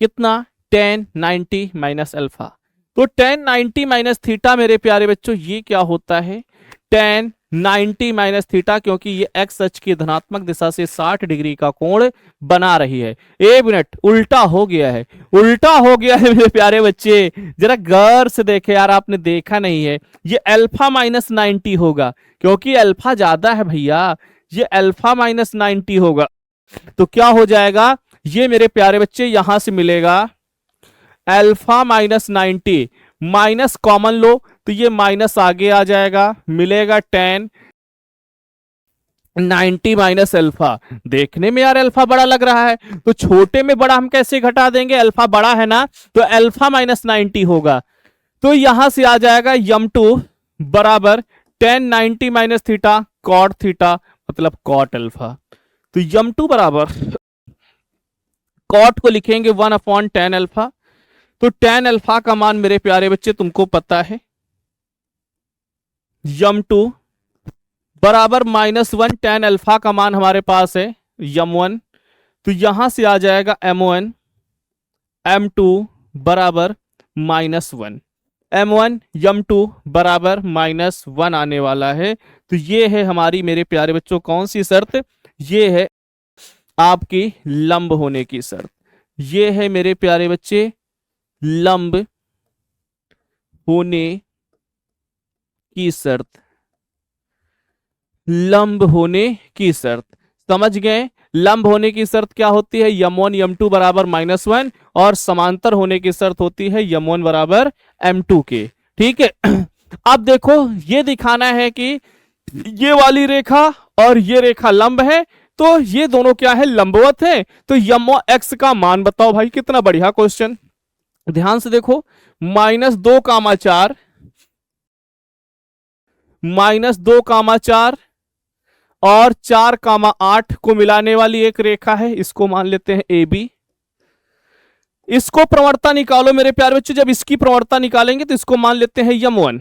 कितना? tan 90 minus alpha. तो tan 90 माइनस थीटा मेरे प्यारे बच्चों ये क्या होता है? tan 90 माइनस थीटा, क्योंकि ये एक्स अक्ष की धनात्मक दिशा से 60 डिग्री का कोण बना रही है। एक मिनट, उल्टा हो गया है, उल्टा हो गया है मेरे प्यारे बच्चे। जरा गौर से देखे यार, आपने देखा नहीं है। ये अल्फा माइनस 90 होगा क्योंकि अल्फा ज्यादा है भैया, ये अल्फा माइनस 90 होगा। तो क्या हो जाएगा ये मेरे प्यारे बच्चे? यहां से मिलेगा अल्फा माइनस 90, माइनस कॉमन लो तो ये माइनस आगे आ जाएगा, मिलेगा tan 90 माइनस अल्फा। देखने में यार अल्फा बड़ा लग रहा है, तो छोटे में बड़ा हम कैसे घटा देंगे? अल्फा बड़ा है ना, तो अल्फा माइनस 90 होगा। तो यहां से आ जाएगा m2 बराबर tan 90 minus theta cot theta मतलब कॉट अल्फा। तो m2 बराबर कॉट को लिखेंगे 1/tan अल्फा। तो tan अल्फा का मान मेरे प्यारे बच्चे तुमको पता है, m2 बराबर -1 tan अल्फा का मान हमारे पास है m1, तो यहां से आ जाएगा m1 m2 बराबर -1, m1 m2 बराबर -1 आने वाला है। तो ये है हमारी मेरे प्यारे बच्चों कौन सी शर्त, ये है आपकी लंब होने की शर्त। ये है मेरे प्यारे बच्चे लंब होने की शर्त, लंब होने की शर्त। समझ गए? लंब होने की शर्त क्या होती है, m1 m2 बराबर -1, और समांतर होने की शर्त होती है m1 बराबर m2 के। ठीक है। अब देखो ये दिखाना है कि ये वाली रेखा और ये रेखा लंब है, तो ये दोनों क्या है, लंबवत है। तो x का मान बताओ भाई, कितना बढ़िया क्वेश्चन। ध्यान से देखो, -2,4 -2,4 और 4,8 को मिलाने वाली एक रेखा है, इसको मान लेते हैं AB। इसको प्रवणता निकालो मेरे प्यारे बच्चों, जब इसकी प्रवणता निकालेंगे तो इसको मान लेते हैं m1।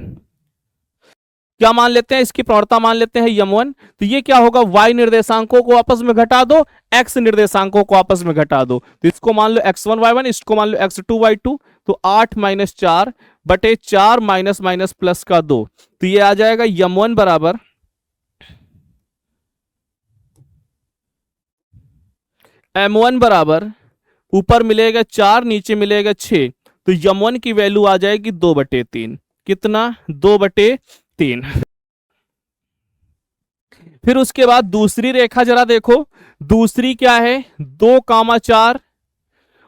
क्या मान लेते हैं, इसकी प्रवणता मान लेते हैं m1। तो ये क्या होगा, y निर्देशांकों को आपस में घटा दो, x निर्देशांकों को आपस में घटा दो। तो इसको मान लो x1 y1, इसको मान लो x2 y2। तो 8 - 4 बटे 4 माइनस प्लस का 2, तो ये आ जाएगा m1 बराबर m1 बराबर ऊपर मिलेगा 4 नीचे मिलेगा 6, तो m1 की वैल्यू आ जाएगी 2/3। कितना, 2/3। फिर उसके बाद दूसरी रेखा जरा देखो, दूसरी क्या है, 2,4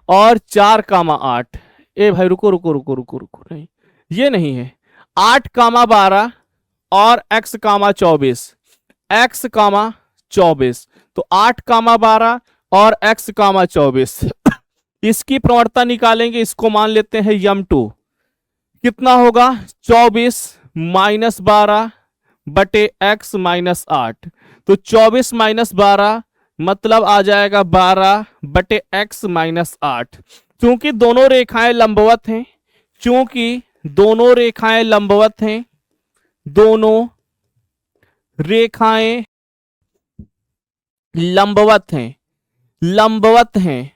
और 4,8। ए भाई रुको रुको रुको रुको रुको, नहीं ये नहीं है, 8,12 और x,24, x,24। तो 8,12 और x,24 इसकी प्रवणता निकालेंगे, इसको मान लेते हैं m2। कितना होगा, 24 - 12 बटे x - 8। तो 24 - 12 मतलब आ जाएगा 12 बटे x - 8। क्योंकि दोनों रेखाएं लंबवत हैं, क्योंकि दोनों रेखाएं लंबवत हैं, दोनों रेखाएं लंबवत हैं, लंबवत हैं,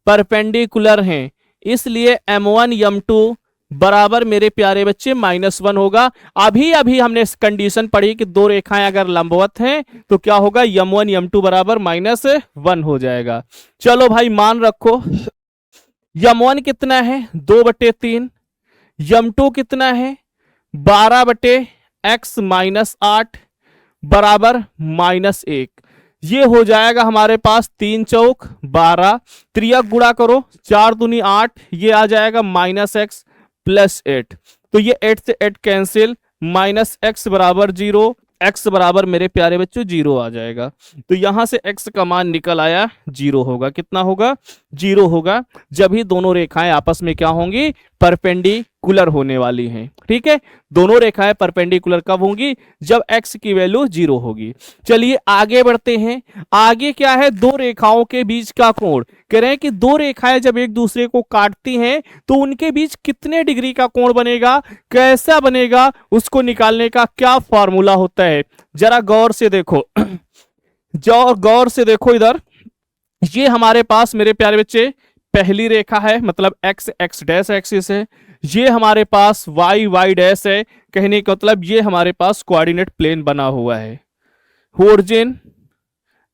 परपेंडिकुलर हैं, इसलिए m1 m2 बराबर मेरे प्यारे बच्चे -1 होगा। अभी अभी हमने कंडीशन पढ़ी कि दो रेखाएं अगर लंबवत हैं तो क्या होगा, m1 m2 बराबर -1 हो जाएगा। चलो भाई मान रखो, m1 कितना है, 2/3, m2 कितना है, 12/x - 8 बराबर -1। ये हो जाएगा हमारे पास 3 चौक 12, त्रियक गुणा करो, 4 दूनी 8, ये आ जाएगा -x + 8। तो ये 8 से 8 कैंसिल, -x बराबर 0, x बराबर मेरे प्यारे बच्चों 0 आ जाएगा। तो यहां से x का मान निकल आया 0 होगा। कितना होगा, 0 होगा, जब ही दोनों रेखाएं आपस में क्या होंगी, परपेंडिकुलर होने वाली हैं। ठीक है, दोनों रेखाएं परपेंडिकुलर कब होंगी, जब x की वैल्यू 0 होगी। चलिए आगे बढ़ते हैं। आगे क्या है, दो रेखाओं के बीच का कोण। कह रहे हैं कि दो रेखाएं जब एक दूसरे को काटती हैं तो उनके बीच कितने डिग्री का कोण बनेगा, कैसा बनेगा, उसको निकालने का क्या फॉर्मूला होता है। जरा गौर से देखो, जो गौर से देखो इधर, ये हमारे पास मेरे प्यारे बच्चे पहली रेखा है, मतलब x x डैश एक्सिस है, ये हमारे पास y y डैश है। कहने का मतलब ये हमारे पास कोऑर्डिनेट प्लेन बना हुआ है, origin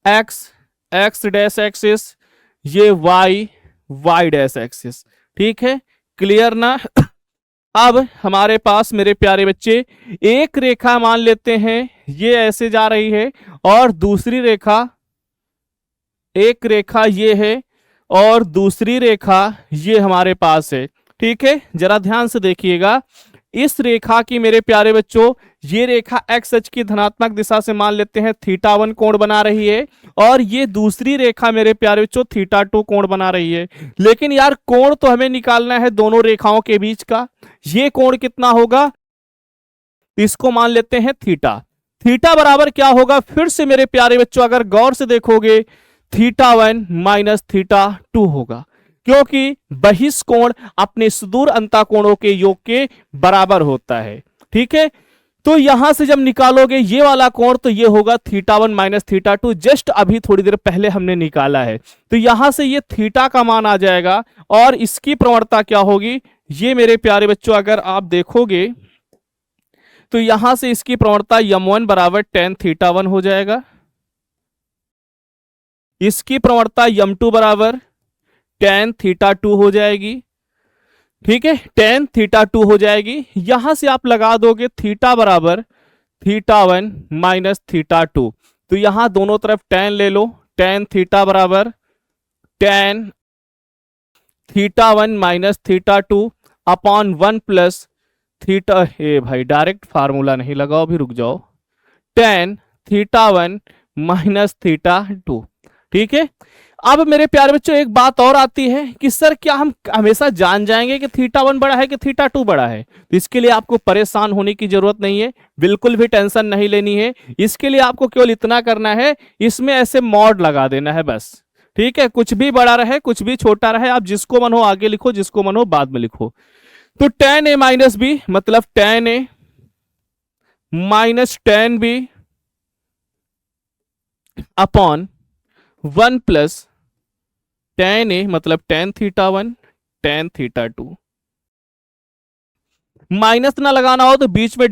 x x dash axis, ये y y डैश एक्सिस। ठीक है, क्लियर ना। अब हमारे पास मेरे प्यारे बच्चे एक रेखा मान लेते हैं, ये ऐसे जा रही है, और दूसरी रेखा, एक रेखा ये है और दूसरी रेखा ये हमारे पास है। ठीक है, जरा ध्यान से देखिएगा, इस रेखा की मेरे प्यारे बच्चों, ये रेखा एक्स अक्ष की धनात्मक दिशा से मान लेते हैं θ1 कोण बना रही है, और ये दूसरी रेखा मेरे प्यारे बच्चों θ2 कोण बना रही है। लेकिन यार कोण तो हमें निकालना है दोनों रेखाओं के बीच का, ये कोण कितना होगा, इसको मान लेते हैं थीटा। थीटा बराबर क्या होगा, फिर से मेरे प्यारे बच्चों अगर गौर से देखोगे, θ1 - θ2 होगा, क्योंकि बहिष्कोण अपने सुदूर अंतःकोणों के योग के बराबर होता है। ठीक है, तो यहां से जब निकालोगे ये वाला कोण तो ये होगा θ1 माइनस θ2, जस्ट अभी थोड़ी देर पहले हमने निकाला है। तो यहां से ये थीटा का मान आ जाएगा और इसकी प्रवणता क्या होगी, ये मेरे प्यारे बच्चों अगर आप देखोगे तो यहां से इसकी प्रवणता m1 बराबर tan θ1 हो जाएगा, इसकी प्रवणता m2 बराबर tan θ2 हो जाएगी। ठीक है, tan θ2 हो जाएगी। यहां से आप लगा दोगे थीटा बराबर θ1 माइनस θ2, तो यहां दोनों तरफ tan ले लो, tan थीटा बराबर tan θ1 minus θ2 upon 1 plus theta, ए भाई डायरेक्ट फार्मूला नहीं लगाओ, अभी रुक जाओ, tan θ1 माइनस θ2। ठीक है, अब मेरे प्यारे बच्चों एक बात और आती है कि सर क्या हम हमेशा जान जाएंगे कि θ1 बड़ा है कि θ2 बड़ा है? तो इसके लिए आपको परेशान होने की जरूरत नहीं है, बिल्कुल भी टेंशन नहीं लेनी है। इसके लिए आपको केवल इतना करना है, इसमें ऐसे मॉड लगा देना है बस। ठीक है, कुछ भी बड़ा रहे कुछ भी छोटा रहे, आप जिसको मन हो आगे लिखो, जिसको मन हो बाद में लिखो। तो tan a माइनस बी मतलब tan a minus tan b upon 1 plus tan a मतलब tan θ1 tan θ2। माइनस ना लगाना हो तो बीच में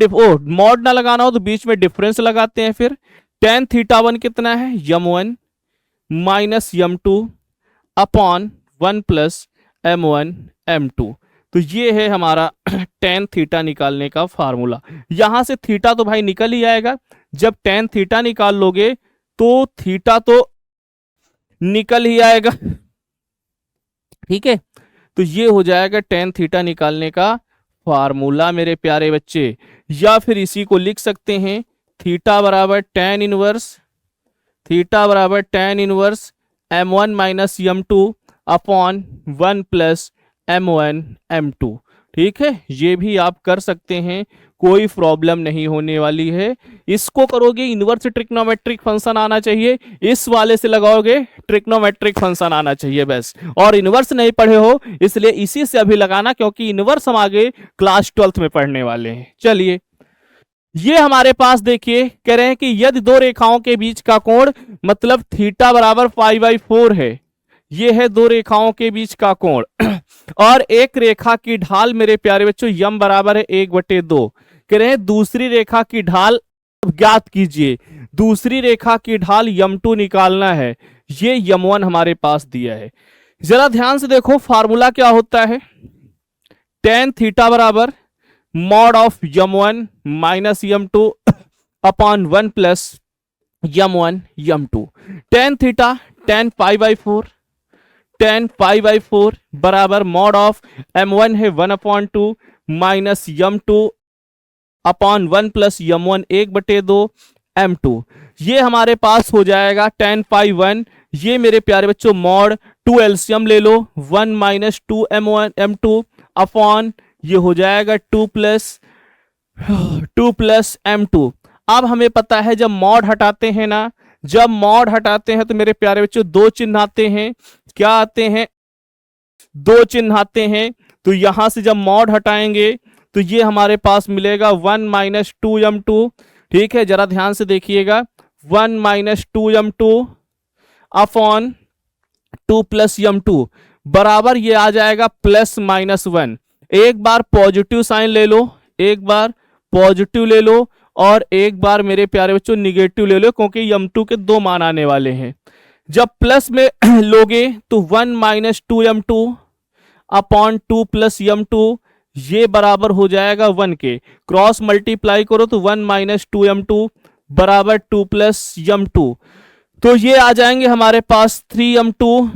मॉड ना लगाना हो तो बीच में डिफरेंस लगाते हैं। फिर tan θ1 कितना है, m1 minus m2 upon 1 plus m1 m2। तो ये है हमारा tan थीटा निकालने का फार्मूला। यहां से थीटा तो भाई निकल ही आएगा, जब tan थीटा निकाल लोगे तो थीटा तो निकल ही आएगा। ठीक है, तो ये हो जाएगा tan थीटा निकालने का फार्मूला मेरे प्यारे बच्चे। या फिर इसी को लिख सकते हैं थीटा बराबर tan inverse m1 minus m2 upon 1 plus m1 m2। ठीक है, ये भी आप कर सकते हैं, कोई प्रॉब्लम नहीं होने वाली है। इसको करोगे इनवर्स ट्रिग्नोमेट्रिक फंक्शन आना चाहिए, इस वाले से लगाओगे ट्रिग्नोमेट्रिक फंक्शन आना चाहिए बस। और इनवर्स नहीं पढ़े हो इसलिए इसी से अभी लगाना, क्योंकि इनवर्स हम आगे क्लास 12th में पढ़ने वाले हैं। चलिए, ये हमारे पास देखिए कह रहे हैं कि यदि दो रेखाओं के बीच का कोण मतलब थीटा बराबर π/4 है, ये है दो रेखाओं के बीच का कोण, और एक रेखा की ढाल मेरे प्यारे बच्चों यम बराबर है 1/2। कह रहे हैं दूसरी रेखा की ढाल ज्ञात कीजिए, दूसरी रेखा की ढाल m2 निकालना है। ये m1 हमारे पास दिया है, जरा ध्यान से देखो फार्मूला क्या होता है। tan थीटा बराबर mod of m1 minus m2 upon 1 plus m1 m2। tan theta tan π/4, tan π/4 बराबर मॉड ऑफ m1 है 1/2 minus m2 upon 1 plus m1 1/2 m2। ये हमारे पास हो जाएगा tan π1, ये मेरे प्यारे बच्चों मॉड 2 एलसीएम ले लो 1 माइनस 2 m1 m2 अपॉन ये हो जाएगा 2 प्लस m2। अब हमें पता है जब मॉड हटाते हैं ना, जब मॉड हटाते हैं तो मेरे प्यारे बच्चों दो चिन्ह आते हैं। क्या आते हैं, दो चिन्ह आते हैं। तो यहां से जब मॉड हटाएंगे तो ये हमारे पास मिलेगा 1 माइनस 2 m2। ठीक है, जरा ध्यान से देखिएगा 1 minus 2 m2 upon 2 plus m2 बराबर ये आ जाएगा प्लस माइनस 1। एक बार पॉजिटिव साइन ले लो, एक बार पॉजिटिव ले लो और एक बार मेरे प्यारे बच्चों निगेटिव ले लो, क्योंकि m2 के दो मान आने वाले हैं। जब प्लस में लोगे तो 1 minus 2 m2 upon 2 plus m2 ये बराबर हो जाएगा 1 के। क्रॉस मल्टीप्लाई करो तो 1 माइनस 2 m2 बराबर 2 प्लस m2। तो ये आ जाएंगे हमारे पास 3 m2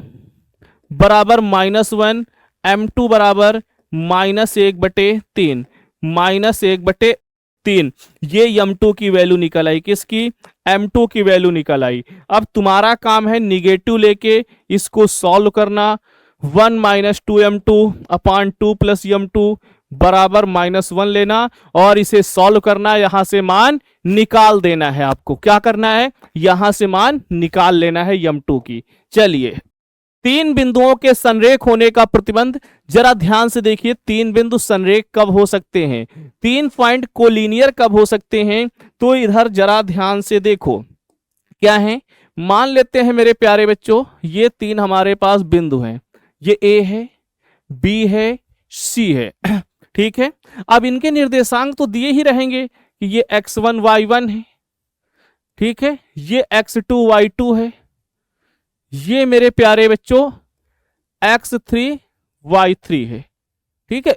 बराबर -1, m2 बराबर -1/3, -1/3। ये m2 की वैल्यू निकल आई, किसकी, m2 की वैल्यू निकल आई। अब तुम्हारा काम है निगेटिव लेके इसको सॉल्व करना। 1 minus 2 m2 upon 2 plus m2 बराबर -1 लेना और इसे सॉल्व करना, यहां से मान निकाल देना है। आपको क्या करना है, यहां से मान निकाल लेना है m2 की। चलिए तीन बिंदुओं के संरेख होने का प्रतिबंध, जरा ध्यान से देखिए, तीन बिंदु संरेख कब हो सकते हैं, तीन पॉइंट कोलिनियर कब हो सकते हैं, तो इधर जरा ध्यान से देखो क्या है। मान लेते हैं मेरे प्यारे बच्चों, ये तीन हमारे पास बिंदु हैं, ये ए है, बी है, सी है, ठीक है। अब इनके निर्देशांक तो दिए ही रहेंगे कि ये x1 y1 है, ठीक है, ये x2 y2 है, ये मेरे प्यारे बच्चों x3 y3 है, ठीक है।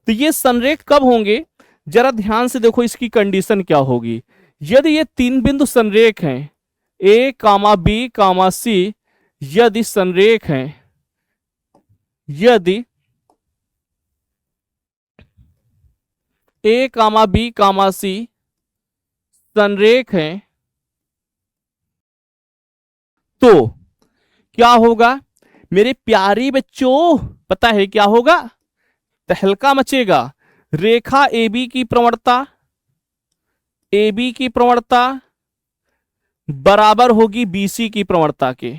तो ये संरेख कब होंगे, जरा ध्यान से देखो इसकी कंडीशन क्या होगी। यदि ये तीन बिंदु संरेख हैं, ए कामा बी कामा सी, यदि संरेख हैं, यदि ए कामा बी कामा सी संरेख हैं, तो क्या होगा मेरे प्यारे बच्चों, पता है क्या होगा, तहलका मचेगा। रेखा AB की प्रवणता, AB की प्रवणता बराबर होगी BC की प्रवणता के,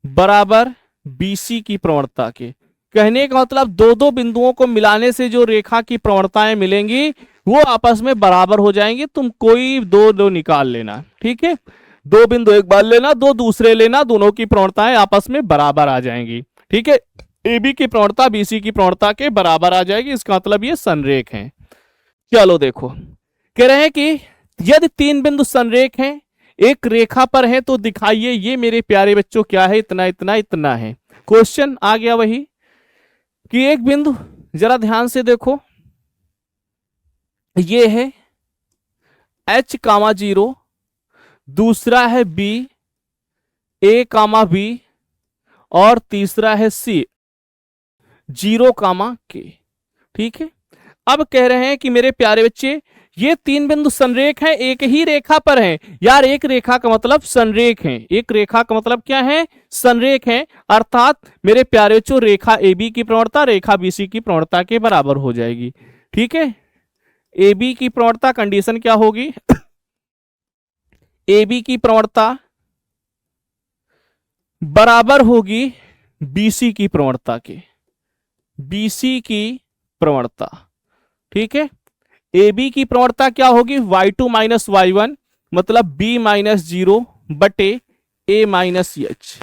बराबर BC की प्रवणता के। कहने का मतलब दो दो बिंदुओं को मिलाने से जो रेखा की प्रवणताएं मिलेंगी वो आपस में बराबर हो जाएंगी। तुम कोई दो दो निकाल लेना, ठीक है, दो बिंदु एक बार लेना, दो दूसरे लेना, दोनों की प्रवणताएं आपस में बराबर आ जाएंगी, ठीक है। AB की प्रवणता BC की प्रवणता के बराबर आ जाएगी, इसका मतलब ये संरेख है। चलो देखो, कह रहे हैं कि यदि तीन बिंदु संरेख हैं, एक रेखा पर है, तो दिखाइए ये मेरे प्यारे बच्चों क्या है, इतना इतना इतना है। क्वेश्चन आ गया वही कि एक बिंदु, जरा ध्यान से देखो, ये है H कामा 0, दूसरा है B, A कामा B, और तीसरा है C 0 कामा K, ठीक है। अब कह रहे हैं कि मेरे प्यारे बच्चे ये तीन बिंदु संरेख हैं, एक ही रेखा पर हैं। यार एक रेखा का मतलब संरेख है, एक रेखा का मतलब क्या है, संरेख है। अर्थात मेरे प्यारे बच्चों रेखा AB की प्रवणता रेखा BC की प्रवणता के बराबर हो जाएगी, ठीक है। AB की प्रवणता कंडीशन क्या होगी, AB की प्रवणता बराबर होगी BC की प्रवणता के, BC की प्रवणता, ठीक है। AB की प्रवणता क्या होगी, y2 माइनस y1, मतलब b माइनस 0 बटे a माइनस h।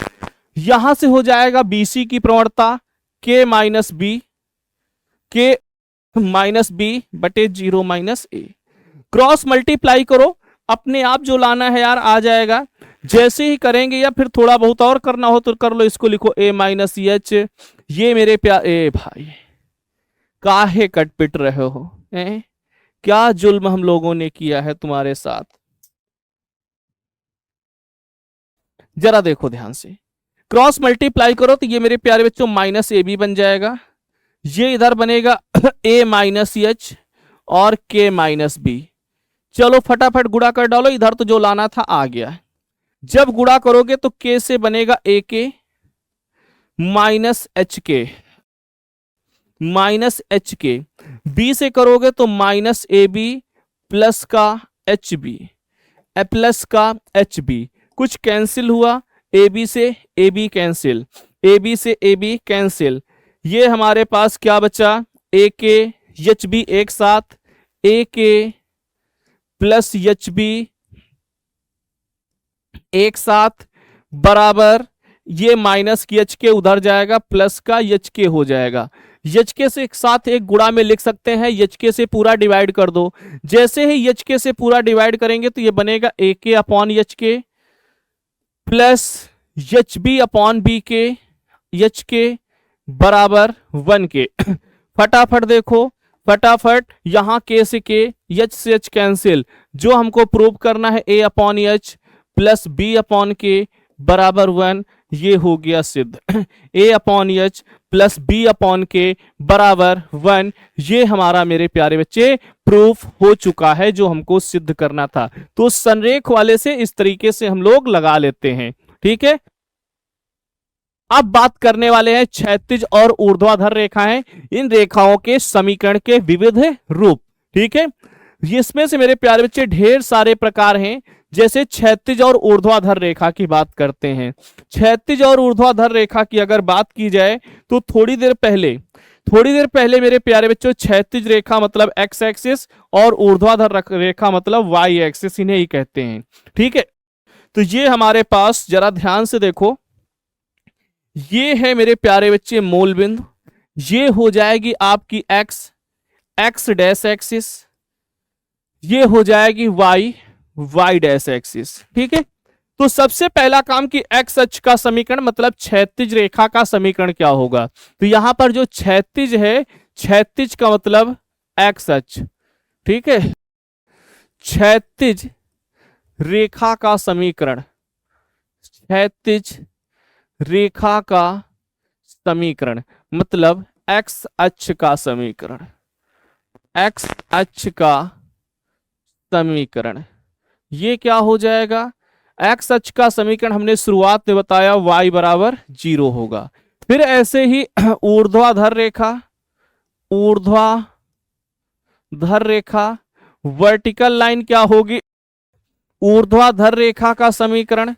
यहां से हो जाएगा BC की प्रवणता k minus b, k minus b बटे 0 माइनस a। क्रॉस मल्टीप्लाई करो, अपने आप जो लाना है यार आ जाएगा। जैसे ही करेंगे या फिर थोड़ा बहुत और करना हो तो कर लो, इसको लिखो a माइनस h। ये मेरे प्यारे भाई काहे कटपिट रहे हो, क्या जुल्म हम लोगों ने किया है तुम्हारे साथ। जरा देखो ध्यान से, क्रॉस मल्टीप्लाई करो तो ये मेरे प्यारे बच्चों माइनस AB बन जाएगा, ये इधर बनेगा a माइनस h और k माइनस b। चलो फटाफट गुणा कर डालो, इधर तो जो लाना था आ गया। जब गुणा करोगे तो k से बनेगा ak minus hk, minus HK। B से करोगे तो माइनस AB प्लस का HB, प्लस का HB। कुछ कैंसिल हुआ, AB से AB कैंसिल, AB से AB कैंसिल। ये हमारे पास क्या बचा, AK HB एक साथ, AK प्लस HB एक साथ बराबर, ये माइनस की HK उधर जाएगा, प्लस का HK हो जाएगा। HK से एक साथ एक गुणा में लिख सकते हैं, HK से पूरा डिवाइड कर दो। जैसे ही HK से पूरा डिवाइड करेंगे तो ये बनेगा AK upon HK plus HB upon BK, HK बराबर 1K। फटाफट देखो, फटाफट यहां K से K, H से H कैंसिल। जो हमको प्रूव करना है A upon H plus B upon K बराबर 1, ये हो गया सिद्ध। A upon H plus B upon K बराबर 1, ये हमारा मेरे प्यारे बच्चे प्रूफ हो चुका है जो हमको सिद्ध करना था। तो संरेख वाले से इस तरीके से हम लोग लगा लेते हैं, ठीक है। अब बात करने वाले हैं क्षैतिज और ऊर्ध्वाधर रेखाएं, इन रेखाओं के समीकरण के विविध रूप, ठीक है। इसमें से मेरे प्यारे बच्चे ढेर सारे प्रकार हैं। जैसे क्षैतिज और ऊर्ध्वाधर रेखा की बात करते हैं। क्षैतिज और ऊर्ध्वाधर रेखा की अगर बात की जाए तो थोड़ी देर पहले मेरे प्यारे बच्चों क्षैतिज रेखा मतलब एक्स एक्सिस और ऊर्ध्वाधर रेखा मतलब वाई एक्सिस, इन्हें ही कहते हैं। ठीक है, तो ये हमारे पास जरा ध्यान से देखो, ये है मेरे प्यारे बच्चे मूल बिंदु, ये हो जाएगी आपकी एक्स डैश एक्सिस, ये हो जाएगी वाई डैश एक्सिस। ठीक है, तो सबसे पहला काम कि एक्स अक्ष का समीकरण मतलब क्षैतिज रेखा का समीकरण क्या होगा। तो यहां पर जो क्षैतिज है, क्षैतिज का मतलब एक्स अक्ष। ठीक है, क्षैतिज रेखा का समीकरण, क्षैतिज रेखा का समीकरण मतलब एक्स अक्ष का समीकरण, एक्स अक्ष का समीकरण ये क्या हो जाएगा। एक्स अक्ष का समीकरण हमने शुरुआत में बताया y बराबर 0 होगा। फिर ऐसे ही ऊर्ध्वाधर रेखा वर्टिकल लाइन क्या होगी, ऊर्ध्वाधर रेखा का समीकरण,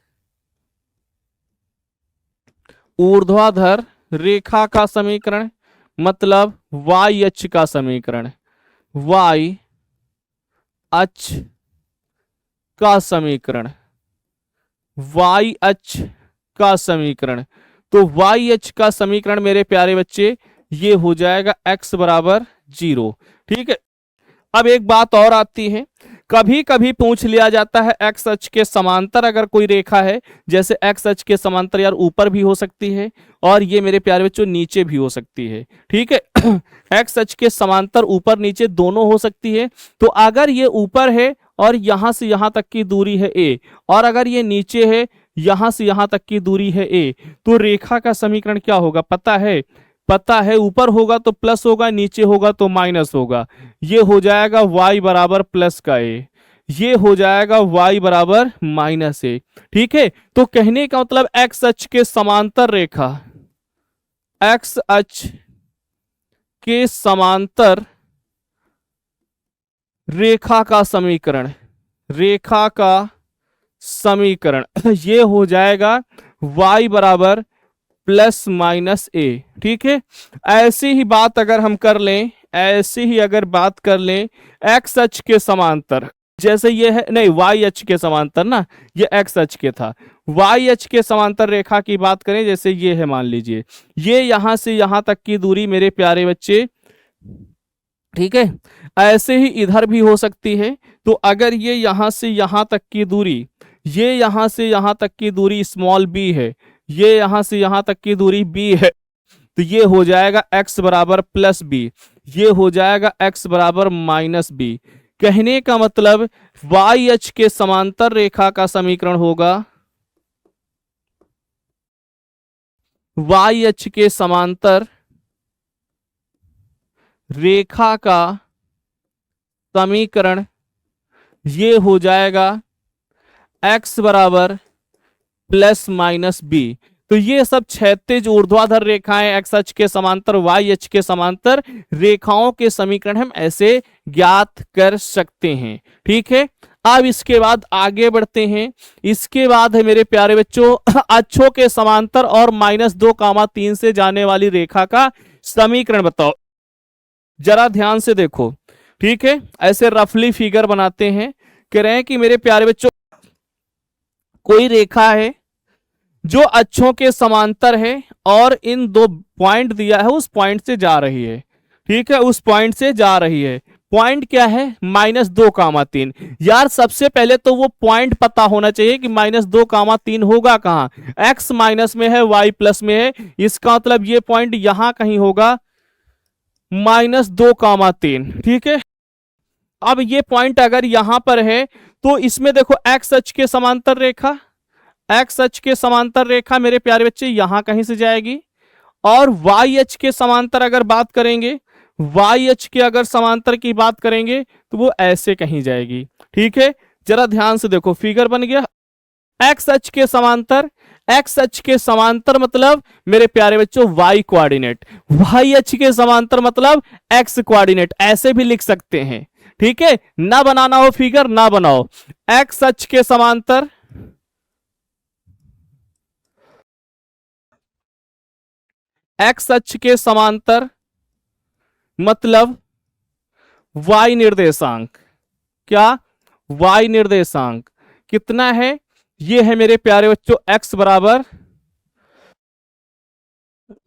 ऊर्ध्वाधर रेखा का समीकरण मतलब y अक्ष का समीकरण, y अक्ष का समीकरण, y अक्ष का समीकरण। तो y अक्ष का समीकरण मेरे प्यारे बच्चे ये हो जाएगा x बराबर 0। ठीक है, अब एक बात और आती है, कभी कभी पूछ लिया जाता है एक्स अक्ष के समांतर अगर कोई रेखा है, जैसे एक्स अक्ष के समांतर यार ऊपर भी हो सकती है और ये मेरे प्यारे बच्चों नीचे भी हो सकती है। ठीक है, एक्स अक्ष के समांतर ऊपर नीचे दोनों हो सकती है। तो अगर ये ऊपर है और यहां से यहां तक की दूरी है a, और अगर ये नीचे है यहां से यहां तक की दूरी है a, तो रेखा का समीकरण क्या होगा पता है, ऊपर होगा तो प्लस होगा, नीचे होगा तो माइनस होगा। ये हो जाएगा y बराबर प्लस का a, ये हो जाएगा y बराबर माइनस a। ठीक है, तो कहने का मतलब एक्स अक्ष के समांतर रेखा, एक्स अक्ष के समांतर रेखा का समीकरण ये हो जाएगा y बराबर प्लस माइनस a। ठीक है, ऐसी ही बात अगर हम कर लें, एक्स अक्ष के समांतर, जैसे ये है नहीं y अक्ष के समांतर ना, ये x अक्ष के था, y अक्ष के समांतर रेखा की बात करें, जैसे ये है मान लीजिए, ये यहां से यहां तक की दूरी मेरे प्यारे बच्चे। ठीक है, ऐसे ही इधर भी हो सकती है। तो अगर ये यहां से यहां तक की दूरी, ये यहां से यहां तक की दूरी स्मॉल b है, ये यहां से यहां तक की दूरी b है, तो ये हो जाएगा x बराबर प्लस b, ये हो जाएगा x बराबर माइनस b। कहने का मतलब y अक्ष के समांतर रेखा का समीकरण होगा, y अक्ष के समांतर रेखा का समीकरण ये हो जाएगा x बराबर प्लस माइनस b। तो ये सब क्षैतिज ऊर्ध्वाधर रेखाएं एक्स अक्ष के समांतर y अक्ष के समांतर रेखाओं के समीकरण हम ऐसे ज्ञात कर सकते हैं। ठीक है, अब इसके बाद आगे बढ़ते हैं। इसके बाद है मेरे प्यारे बच्चों अक्षों के समांतर और -2, 3 से जाने वाली रेखा का समीकरण बताओ। जरा ध्यान से देखो। ठीक है, ऐसे रफली फिगर बनाते हैं, कह रहे हैं कि मेरे प्यारे बच्चों कोई रेखा है जो अक्षों के समांतर है और इन 2 पॉइंट दिया है, उस पॉइंट से जा रही है। ठीक है, उस पॉइंट से जा रही है। पॉइंट क्या है, -2, 3। यार सबसे पहले तो वो पॉइंट पता होना चाहिए कि -2, 3 होगा कहां, x माइनस में है y प्लस में है, इसका मतलब ये पॉइंट यहां कहीं होगा -2, 3। ठीक है, अब ये पॉइंट अगर यहां पर है तो इसमें देखो x अक्ष के समांतर रेखा, x अक्ष के समांतर रेखा मेरे प्यारे बच्चे यहां कहीं से जाएगी, और y अक्ष के समांतर अगर बात करेंगे, y अक्ष के अगर समांतर की बात करेंगे तो वो ऐसे कहीं जाएगी। ठीक है, जरा ध्यान से देखो, फिगर बन गया। x अक्ष के समांतर, x अक्ष के समांतर मतलब मेरे प्यारे बच्चों y कोऑर्डिनेट, y अक्ष के समांतर मतलब x कोऑर्डिनेट, ऐसे भी लिख सकते हैं। ठीक है, ना बनाना हो फिगर ना बनाओ। एक्स अक्ष के समांतर, एक्स अक्ष के समांतर मतलब y निर्देशांक, क्या y निर्देशांक कितना है, ये है मेरे प्यारे बच्चों x बराबर,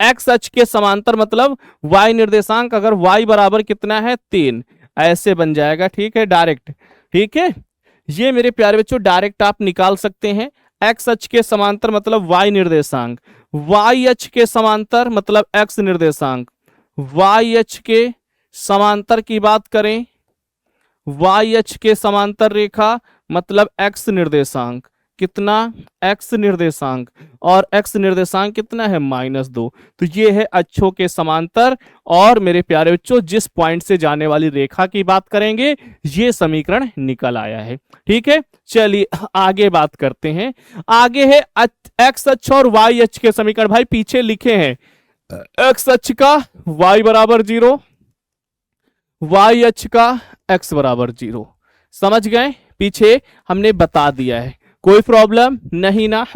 x अक्ष के समांतर मतलब y निर्देशांक, अगर y बराबर कितना है 3, ऐसे बन जाएगा। ठीक है, डायरेक्ट। ठीक है, ये मेरे प्यारे बच्चों डायरेक्ट आप निकाल सकते हैं। x अक्ष के समांतर मतलब y निर्देशांक, y अक्ष के समांतर मतलब x निर्देशांक, y अक्ष के समांतर की बात करें, y अक्ष के समांतर रेखा मतलब x निर्देशांक, कितना x निर्देशांक, और x निर्देशांक कितना है -2। तो ये है अक्षों के समांतर, और मेरे प्यारे बच्चों जिस पॉइंट से जाने वाली रेखा की बात करेंगे ये समीकरण निकल आया है। ठीक है, चलिए आगे बात करते हैं। आगे है x अक्ष और y अक्ष के समीकरण, भाई पीछे लिखे हैं x अक्ष का y बराबर 0, y अक्ष का x बराबर 0, समझ गए, पीछे हमने बता दिया है, कोई प्रॉब्लम नहीं ना।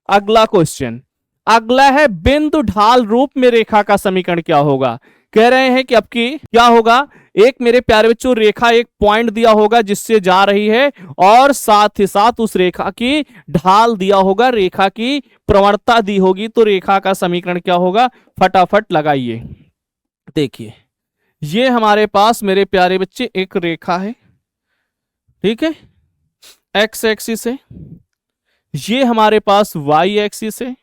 अगला क्वेश्चन, अगला है बिंदु ढाल रूप में रेखा का समीकरण क्या होगा। कह रहे हैं कि अब की क्या होगा, एक मेरे प्यारे बच्चों रेखा एक पॉइंट दिया होगा जिससे जा रही है, और साथ ही साथ उस रेखा की ढाल दिया होगा, रेखा की प्रवणता दी होगी, तो रेखा का समीकरण क्या होगा, फटाफट लगाइए। देखिए ये हमारे पास मेरे प्यारे बच्चे एक रेखा है, ठीक है, एक्स एक्सिस है, ये हमारे पास वाई एक्सिस है,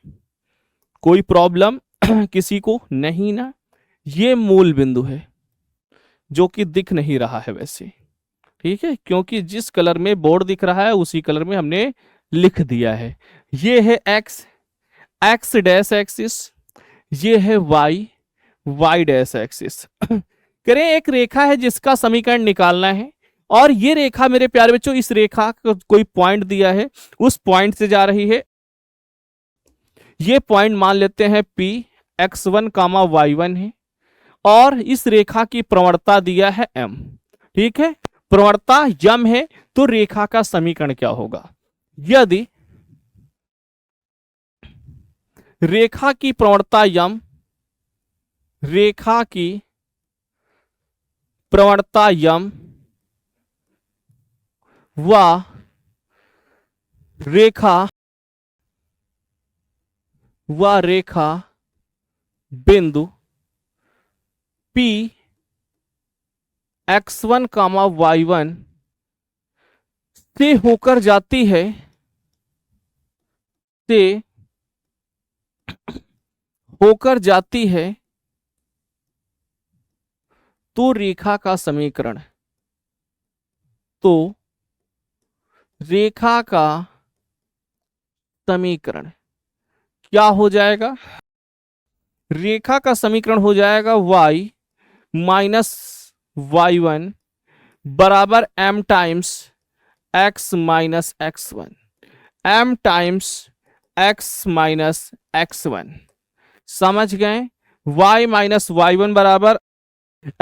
कोई प्रॉब्लम किसी को नहीं ना। ये मूल बिंदु है जो कि दिख नहीं रहा है वैसे, ठीक है, क्योंकि जिस कलर में बोर्ड दिख रहा है उसी कलर में हमने लिख दिया है। ये है एक्स, एक्स डैश एक्सिस, ये है वाई, वाई डैश एक्सिस। करें एक रेखा है जिसका समीकरण निकालना है, और ये रेखा मेरे प्यारे बच्चों, इस रेखा को कोई पॉइंट दिया है, उस पॉइंट से जा रही है। ये पॉइंट मान लेते हैं P, x1, y1 है, और इस रेखा की प्रवणता दिया है m। ठीक है, प्रवणता m है, तो रेखा का समीकरण क्या होगा, यदि रेखा की प्रवणता m, रेखा की प्रवणता m व रेखा बिंदु P x1, y1 से होकर जाती है, से होकर जाती है, तो रेखा का समीकरण, तो रेखा का समीकरण क्या हो जाएगा, रेखा का समीकरण हो जाएगा y माइनस y1 बराबर m times x minus x1, m times x minus x1, समझ गए। y माइनस y1 बराबर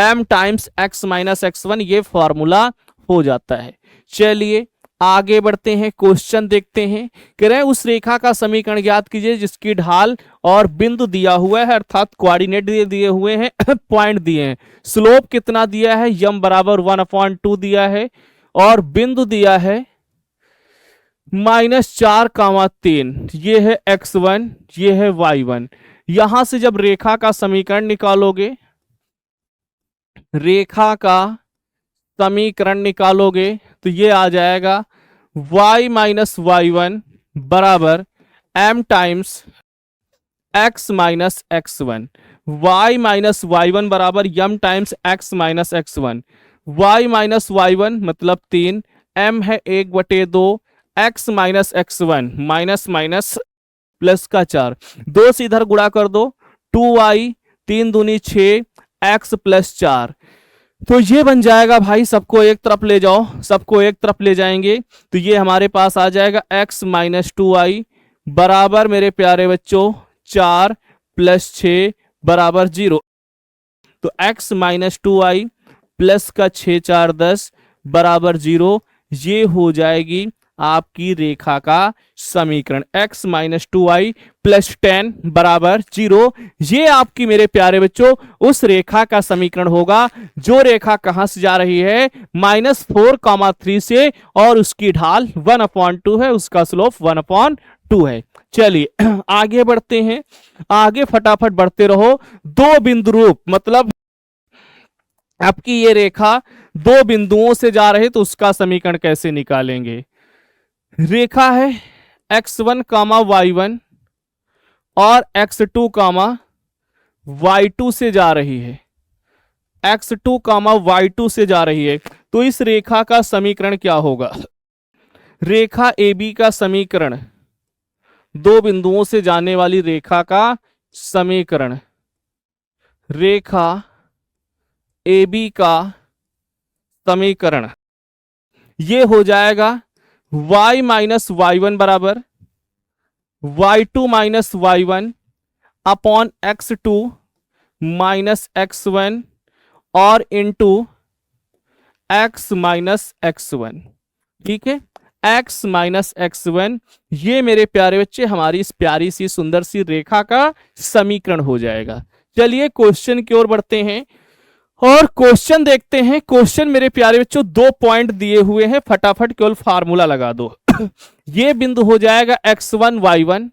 m times x minus x1, ये फॉर्मूला हो जाता है। चलिए आगे बढ़ते हैं, क्वेश्चन देखते हैं। कह रहे हैं उस रेखा का समीकरण ज्ञात कीजिए जिसकी ढाल और बिंदु दिया हुआ है, अर्थात कोऑर्डिनेट दिए हुए हैं, पॉइंट दिए हैं, स्लोप कितना दिया है, यम बराबर 1/2 दिया है, और बिंदु दिया है -4, 3, ये है x1, ये है y1। यहां से जब रेखा का समीकरण निकालोगे, रेखा का समीकरण निकालोगे तो ये आ जाएगा y माइनस y1 बराबर m times x minus x1, y minus y1 बराबर m times x minus x1, y minus y1 मतलब 3, m है 1/2, x minus x1 minus minus plus का 4, 2 से इधर गुणा कर दो, 2y, 3 दूनी 6, x प्लस 4, तो ये बन जाएगा भाई, सबको एक तरफ ले जाओ, सबको एक तरफ ले जाएंगे तो ये हमारे पास आ जाएगा x माइनस 2y बराबर मेरे प्यारे बच्चों 4 प्लस 6 बराबर 0। तो x माइनस 2y प्लस का 6 4 10 बराबर 0। ये हो जाएगी आपकी रेखा का समीकरण। x माइनस 2y प्लस 10 बराबर 0। ये आपकी मेरे प्यारे बच्चों उस रेखा का समीकरण होगा जो रेखा कहां से जा रही है, -4, 3 से, और उसकी ढाल 1/2 है, उसका स्लोप 1/2 है। चलिए आगे बढ़ते हैं, आगे फटाफट बढ़ते रहो। दो बिंदु रूप मतलब आपकी ये रेखा दो बिंदुओं से जा रही, तो उसका समीकरण कैसे निकालेंगे। रेखा है x1, y1 और x2, y2 से जा रही है, x2, y2 से जा रही है। तो इस रेखा का समीकरण क्या होगा। रेखा AB का समीकरण, दो बिंदुओं से जाने वाली रेखा का समीकरण, रेखा AB का समीकरण ये हो जाएगा y माइनस y1 बराबर y2 minus y1 upon x2 minus x1 और इंटू x माइनस x1। ठीक है, x माइनस x1 ये मेरे प्यारे बच्चे हमारी इस प्यारी सी सुंदर सी रेखा का समीकरण हो जाएगा। चलिए क्वेश्चन की ओर बढ़ते हैं और क्वेश्चन देखते हैं। क्वेश्चन मेरे प्यारे बच्चों 2 पॉइंट दिए हुए हैं, फटाफट केवल फार्मूला लगा दो। ये बिंदु हो जाएगा x1 y1,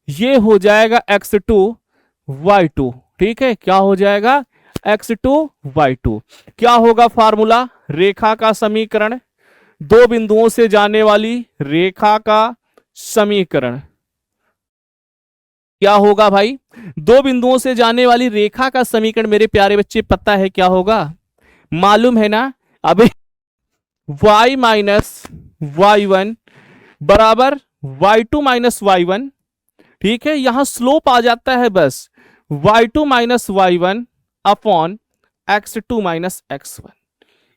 ये हो जाएगा x2 y2। ठीक है, क्या हो जाएगा x2 y2। क्या होगा फार्मूला, रेखा का समीकरण, दो बिंदुओं से जाने वाली रेखा का समीकरण। क्या होगा भाई, दो बिंदुओं से जाने वाली रेखा का समीकरण मेरे प्यारे बच्चे पता है क्या होगा, मालूम है ना। अभी y माइनस y1 बराबर y2 माइनस y1। ठीक है, यहां स्लोप आ जाता है बस y2 minus y1 upon x2 minus x1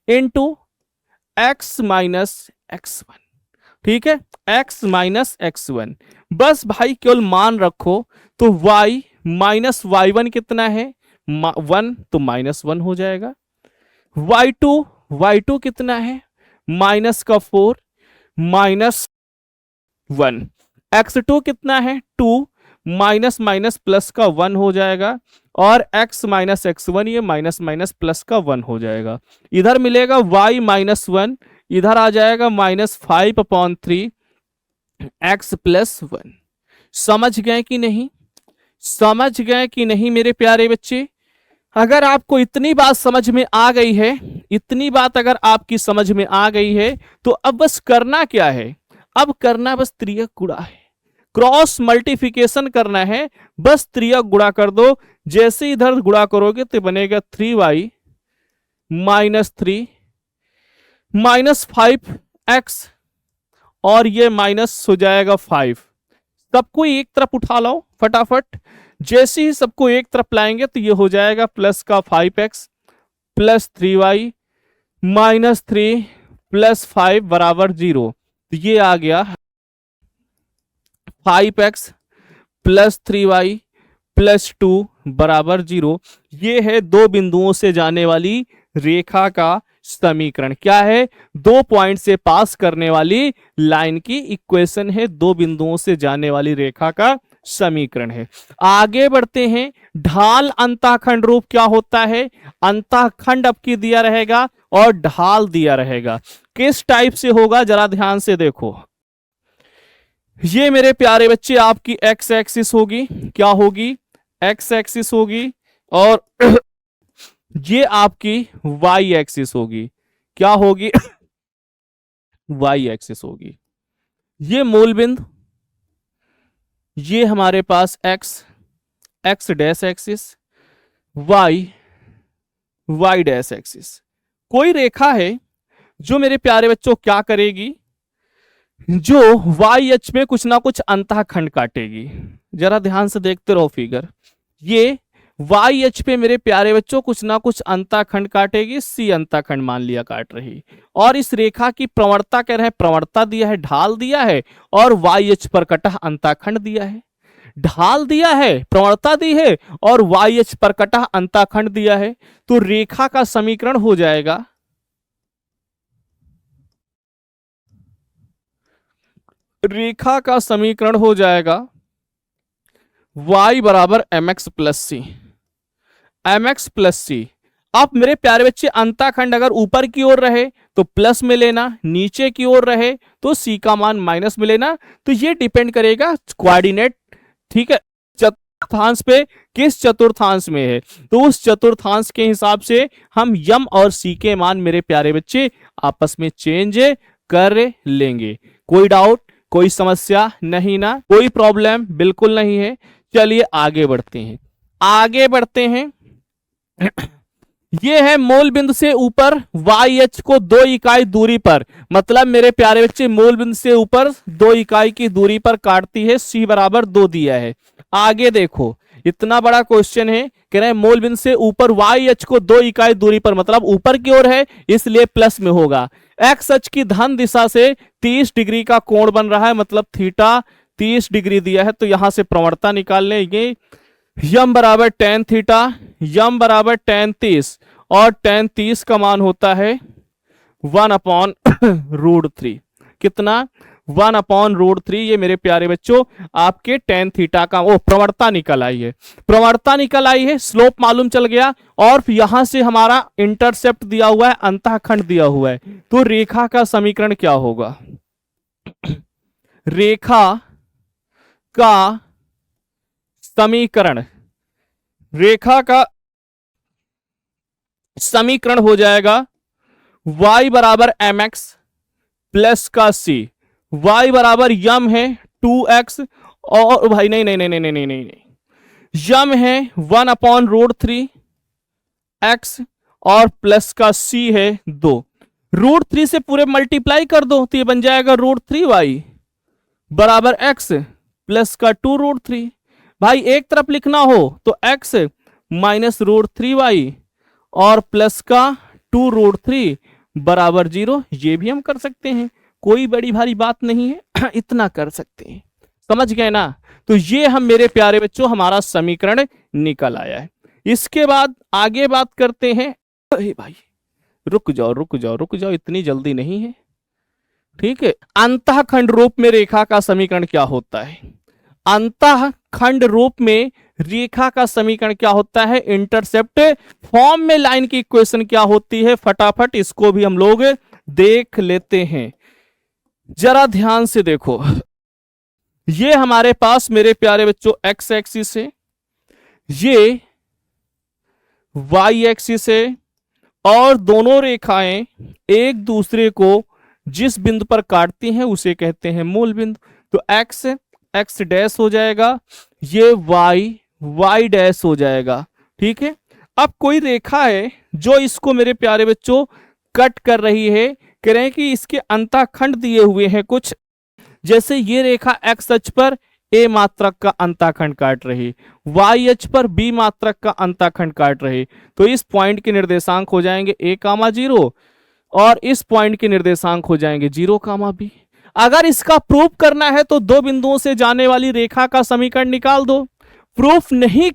into x minus x1। ठीक है, x माइनस x1, बस भाई केवल मान रखो। तो y माइनस y1 कितना है 1, तो -1 हो जाएगा। y2 कितना है माइनस का 4 -1। x2 कितना है 2 माइनस माइनस प्लस का 1 हो जाएगा। और x माइनस x1 ये माइनस माइनस प्लस का 1 हो जाएगा। इधर मिलेगा y माइनस 1, इधर आ जाएगा -5/3 x प्लस 1। समझ गए कि नहीं, समझ गए कि नहीं मेरे प्यारे बच्चे। अगर आपको इतनी बात समझ में आ गई है, इतनी बात अगर आपकी समझ में आ गई है, तो अब बस करना क्या है, अब करना बस त्रियक गुणा है, क्रॉस मल्टीप्लिकेशन करना है। बस त्रियक गुणा कर दो, जैसे इधर गुणा करोगे तो बनेगा 3y माइनस 3 माइनस 5x और ये माइनस हो जाएगा 5। सबको एक तरफ उठा लाओ फटाफट, जैसे ही सबको एक तरफ लाएंगे तो ये हो जाएगा प्लस का 5x plus 3y minus 3 plus 5 बराबर 0। तो ये आ गया 5x प्लस 3y प्लस 2 बराबर 0। ये है दो बिंदुओं से जाने वाली रेखा का समीकरण। क्या है, 2 पॉइंट से पास करने वाली लाइन की इक्वेशन है, दो बिंदुओं से जाने वाली रेखा का समीकरण है। आगे बढ़ते हैं, ढाल अंतःखंड रूप क्या होता है, अंतःखंड आपकी दिया रहेगा और ढाल दिया रहेगा। किस टाइप से होगा जरा ध्यान से देखो। ये मेरे प्यारे बच्चे आपकी एक्स एक्सिस होगी, क्या होगी एक्स एक्सिस होगी, और ये आपकी वाई एक्सिस होगी, क्या होगी वाई एक्सिस होगी। ये मूल बिंदु, ये हमारे पास x dash axis, y dash axis. कोई रेखा है जो मेरे प्यारे बच्चों क्या करेगी, जो वाई एच में कुछ ना कुछ अंतःखंड काटेगी। जरा ध्यान से देखते रहो फिगर, ये वाई एच पे मेरे प्यारे बच्चों कुछ ना कुछ अंतःखंड काटेगी, सी अंतःखंड मान लिया काट रही। और इस रेखा की प्रवणता कह रहे हैं, प्रवणता दिया है, ढाल दिया है, और वाई एच पर कटा अंतःखंड दिया है। ढाल दिया है, प्रवणता दी है और YH पर कटा अंताखंड दिया है, तो रेखा का समीकरण हो जाएगा y बराबर mx प्लस सी। mx प्लस सी। अब मेरे प्यारे बच्चे अंताखंड अगर ऊपर की ओर रहे तो प्लस में लेना, नीचे की ओर रहे तो सी का मान माइनस में लेना। तो ये डिपेंड करेगा कोऑर्डिनेट, ठीक है, चतुर्थांश पे किस चतुर्थांश में है, तो उस चतुर्थांश के हिसाब से हम यम और सी के मान मेरे प्यारे बच्चे आपस में चेंज कर लेंगे। कोई डाउट, कोई समस्या नहीं ना, कोई प्रॉब्लम बिल्कुल नहीं है। चलिए आगे बढ़ते हैं। ये है मूल बिंदु से ऊपर YH को 2 इकाई दूरी पर, मतलब मेरे प्यारे बच्चे मूल बिंदु से ऊपर 2 इकाई की दूरी पर काटती है, C बराबर 2 दिया है। आगे देखो, इतना बड़ा क्वेश्चन है, कह रहे हैं मूल बिंदु से ऊपर YH को 2 इकाई दूरी पर, मतलब ऊपर की ओर है इसलिए प्लस में होगा। एक्स अक्ष की धन दिशा से 30 डिग्री का कोण बन रहा है, मतलब थीटा 30 डिग्री दिया है, तो यहां से प्रवणता निकाल लेंगे। यम बराबर tan थीटा, यम बराबर tan 30 और tan 30 का मान होता है 1/√3। कितना? 1/√3। ये मेरे प्यारे बच्चों आपके tan थीटा का प्रवणता निकल आई है, स्लोप मालूम चल गया और यहां से हमारा इंटरसेप्ट दिया हुआ है, अंतःखंड दिया हुआ है। तो रेखा का समीकरण क्या होगा? रेखा का समीकरण हो जाएगा y बराबर mx प्लस का c। y बराबर यम है 2x और भाई नहीं, यम है 1/√3 x और प्लस का c है 2। √3 से पूरे मल्टीप्लाई कर दो तो ये बन जाएगा √3y बराबर x प्लस का 2√3। भाई एक तरफ लिखना हो तो x माइनस √3y और प्लस का 2√3 बराबर 0। ये भी हम कर सकते हैं, कोई बड़ी भारी बात नहीं है, इतना कर सकते हैं। समझ गए ना? तो ये हम मेरे प्यारे बच्चों हमारा समीकरण निकल आया है। इसके बाद आगे बात करते हैं। भाई रुक जाओ, इतनी जल्दी नहीं है, ठीक है। अंतःखंड रूप में रेखा का समीकरण क्या होता है? अंतःखंड रूप में रेखा का समीकरण क्या होता है? इंटरसेप्ट फॉर्म में लाइन की इक्वेशन क्या होती है? फटाफट इसको भी हम लोग देख लेते हैं। जरा ध्यान से देखो, ये हमारे पास मेरे प्यारे बच्चों एक्स एक्सिस है, ये वाई एक्सिस है और दोनों रेखाएं एक दूसरे को जिस बिंदु पर काटती हैं उसे कहते हैं मूल बिंदु। तो एक्स डैश हो जाएगा, ये वाई डैश हो जाएगा, ठीक है। अब कोई रेखा है जो इसको मेरे प्यारे बच्चों कट कर रही है, कह रहे हैं कि इसके अंतःखंड दिए हुए हैं कुछ, जैसे ये रेखा एक्स अक्ष पर ए मात्रक का अंतःखंड काट रही, वाई अक्ष पर बी मात्रक का अंतःखंड काट रही। तो इस पॉइंट के निर्देशांक हो जाएंगे a,0 और इस पॉइंट के निर्देशांक हो जाएंगे 0,b। अगर इसका प्रूफ करना है तो दो बिंदुओं से जाने वाली रेखा का समीकरण निकाल दो। प्रूफ नहीं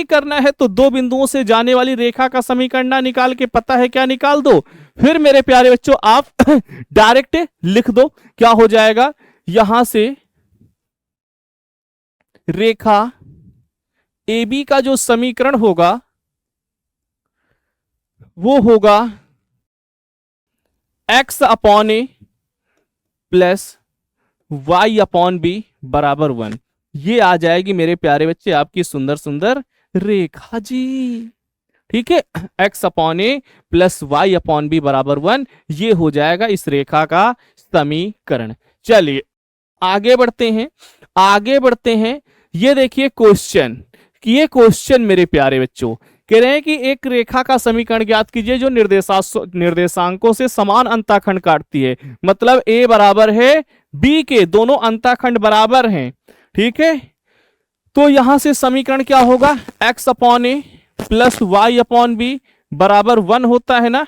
करना है तो दो बिंदुओं से जाने वाली रेखा का समीकरण ना निकाल के पता है क्या निकाल दो, फिर मेरे प्यारे बच्चों आप डायरेक्ट लिख दो। क्या हो जाएगा? यहां से रेखा AB का जो समीकरण होगा वो होगा x/a प्लस y/b बराबर 1। ये आ जाएगी मेरे प्यारे बच्चे आपकी सुंदर सुंदर रेखा जी, ठीक है। x/a प्लस y/b बराबर 1, ये हो जाएगा इस रेखा का समीकरण। चलिए आगे बढ़ते हैं। ये देखिए क्वेश्चन, कि ये क्वेश्चन मेरे प्यारे बच्चों कह रहे हैं कि एक रेखा का समीकरण ज्ञात कीजिए जो निर्देशांकों से समान अंतःखंड काटती है, मतलब a बराबर है b के, दोनों अंतःखंड बराबर हैं, ठीक है। तो यहां से समीकरण क्या होगा? x/a प्लस y/b बराबर 1 होता है ना।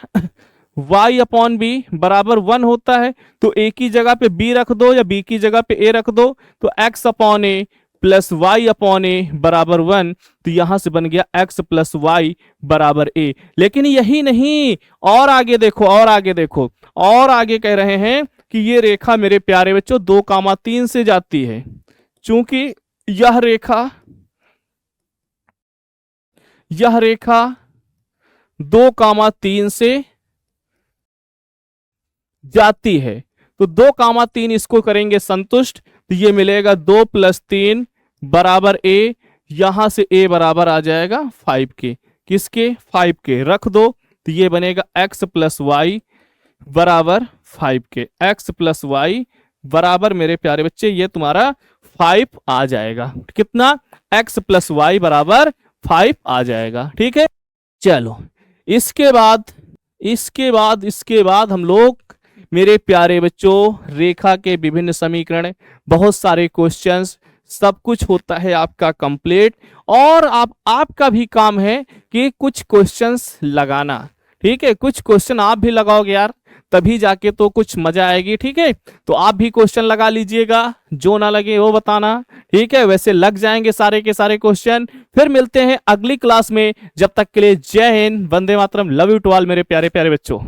y अपॉन बी बराबर 1 होता है, तो a की जगह पे b रख दो या b की जगह पे a रख दो, तो x अपॉन ए प्लस वाई अपॉन ए बराबर 1, तो यहां से बन गया x प्लस वाई बराबर a। लेकिन यही नहीं, और आगे देखो, और आगे देखो, और आगे कह रहे हैं कि ये रेखा मेरे प्यारे बच्चों 2,3 से जाती है। चूंकि यह रेखा 2,3 से जाती है, तो 2,3 इसको करेंगे संतुष्ट, तो ये मिलेगा 2 + 3 बराबर a। यहां से a बराबर आ जाएगा 5 के, किसके? 5 के रख दो, तो ये बनेगा x प्लस वाई बराबर 5 के। x प्लस वाई बराबर मेरे प्यारे बच्चे ये तुम्हारा 5 आ जाएगा। कितना? x प्लस वाई बराबर 5 आ जाएगा। ठीक है, चलो इसके बाद हम लोग मेरे प्यारे बच्चों रेखा के विभिन्न समीकरण, बहुत सारे क्वेश्चंस, सब कुछ होता है आपका कंप्लीट। और आपका भी काम है कि कुछ क्वेश्चंस लगाना। ठीक है, कुछ क्वेश्चन आप भी लगाओगे यार, तभी जाके तो कुछ मजा आएगी। ठीक है, तो आप भी क्वेश्चन लगा लीजिएगा, जो ना लगे वो बताना। ठीक है, वैसे लग जाएंगे सारे के सारे क्वेश्चन। फिर मिलते हैं अगली क्लास में, जब तक के लिए जय Hind, Vande Mataram, love you to all मेरे प्यारे प्यारे बच्चों।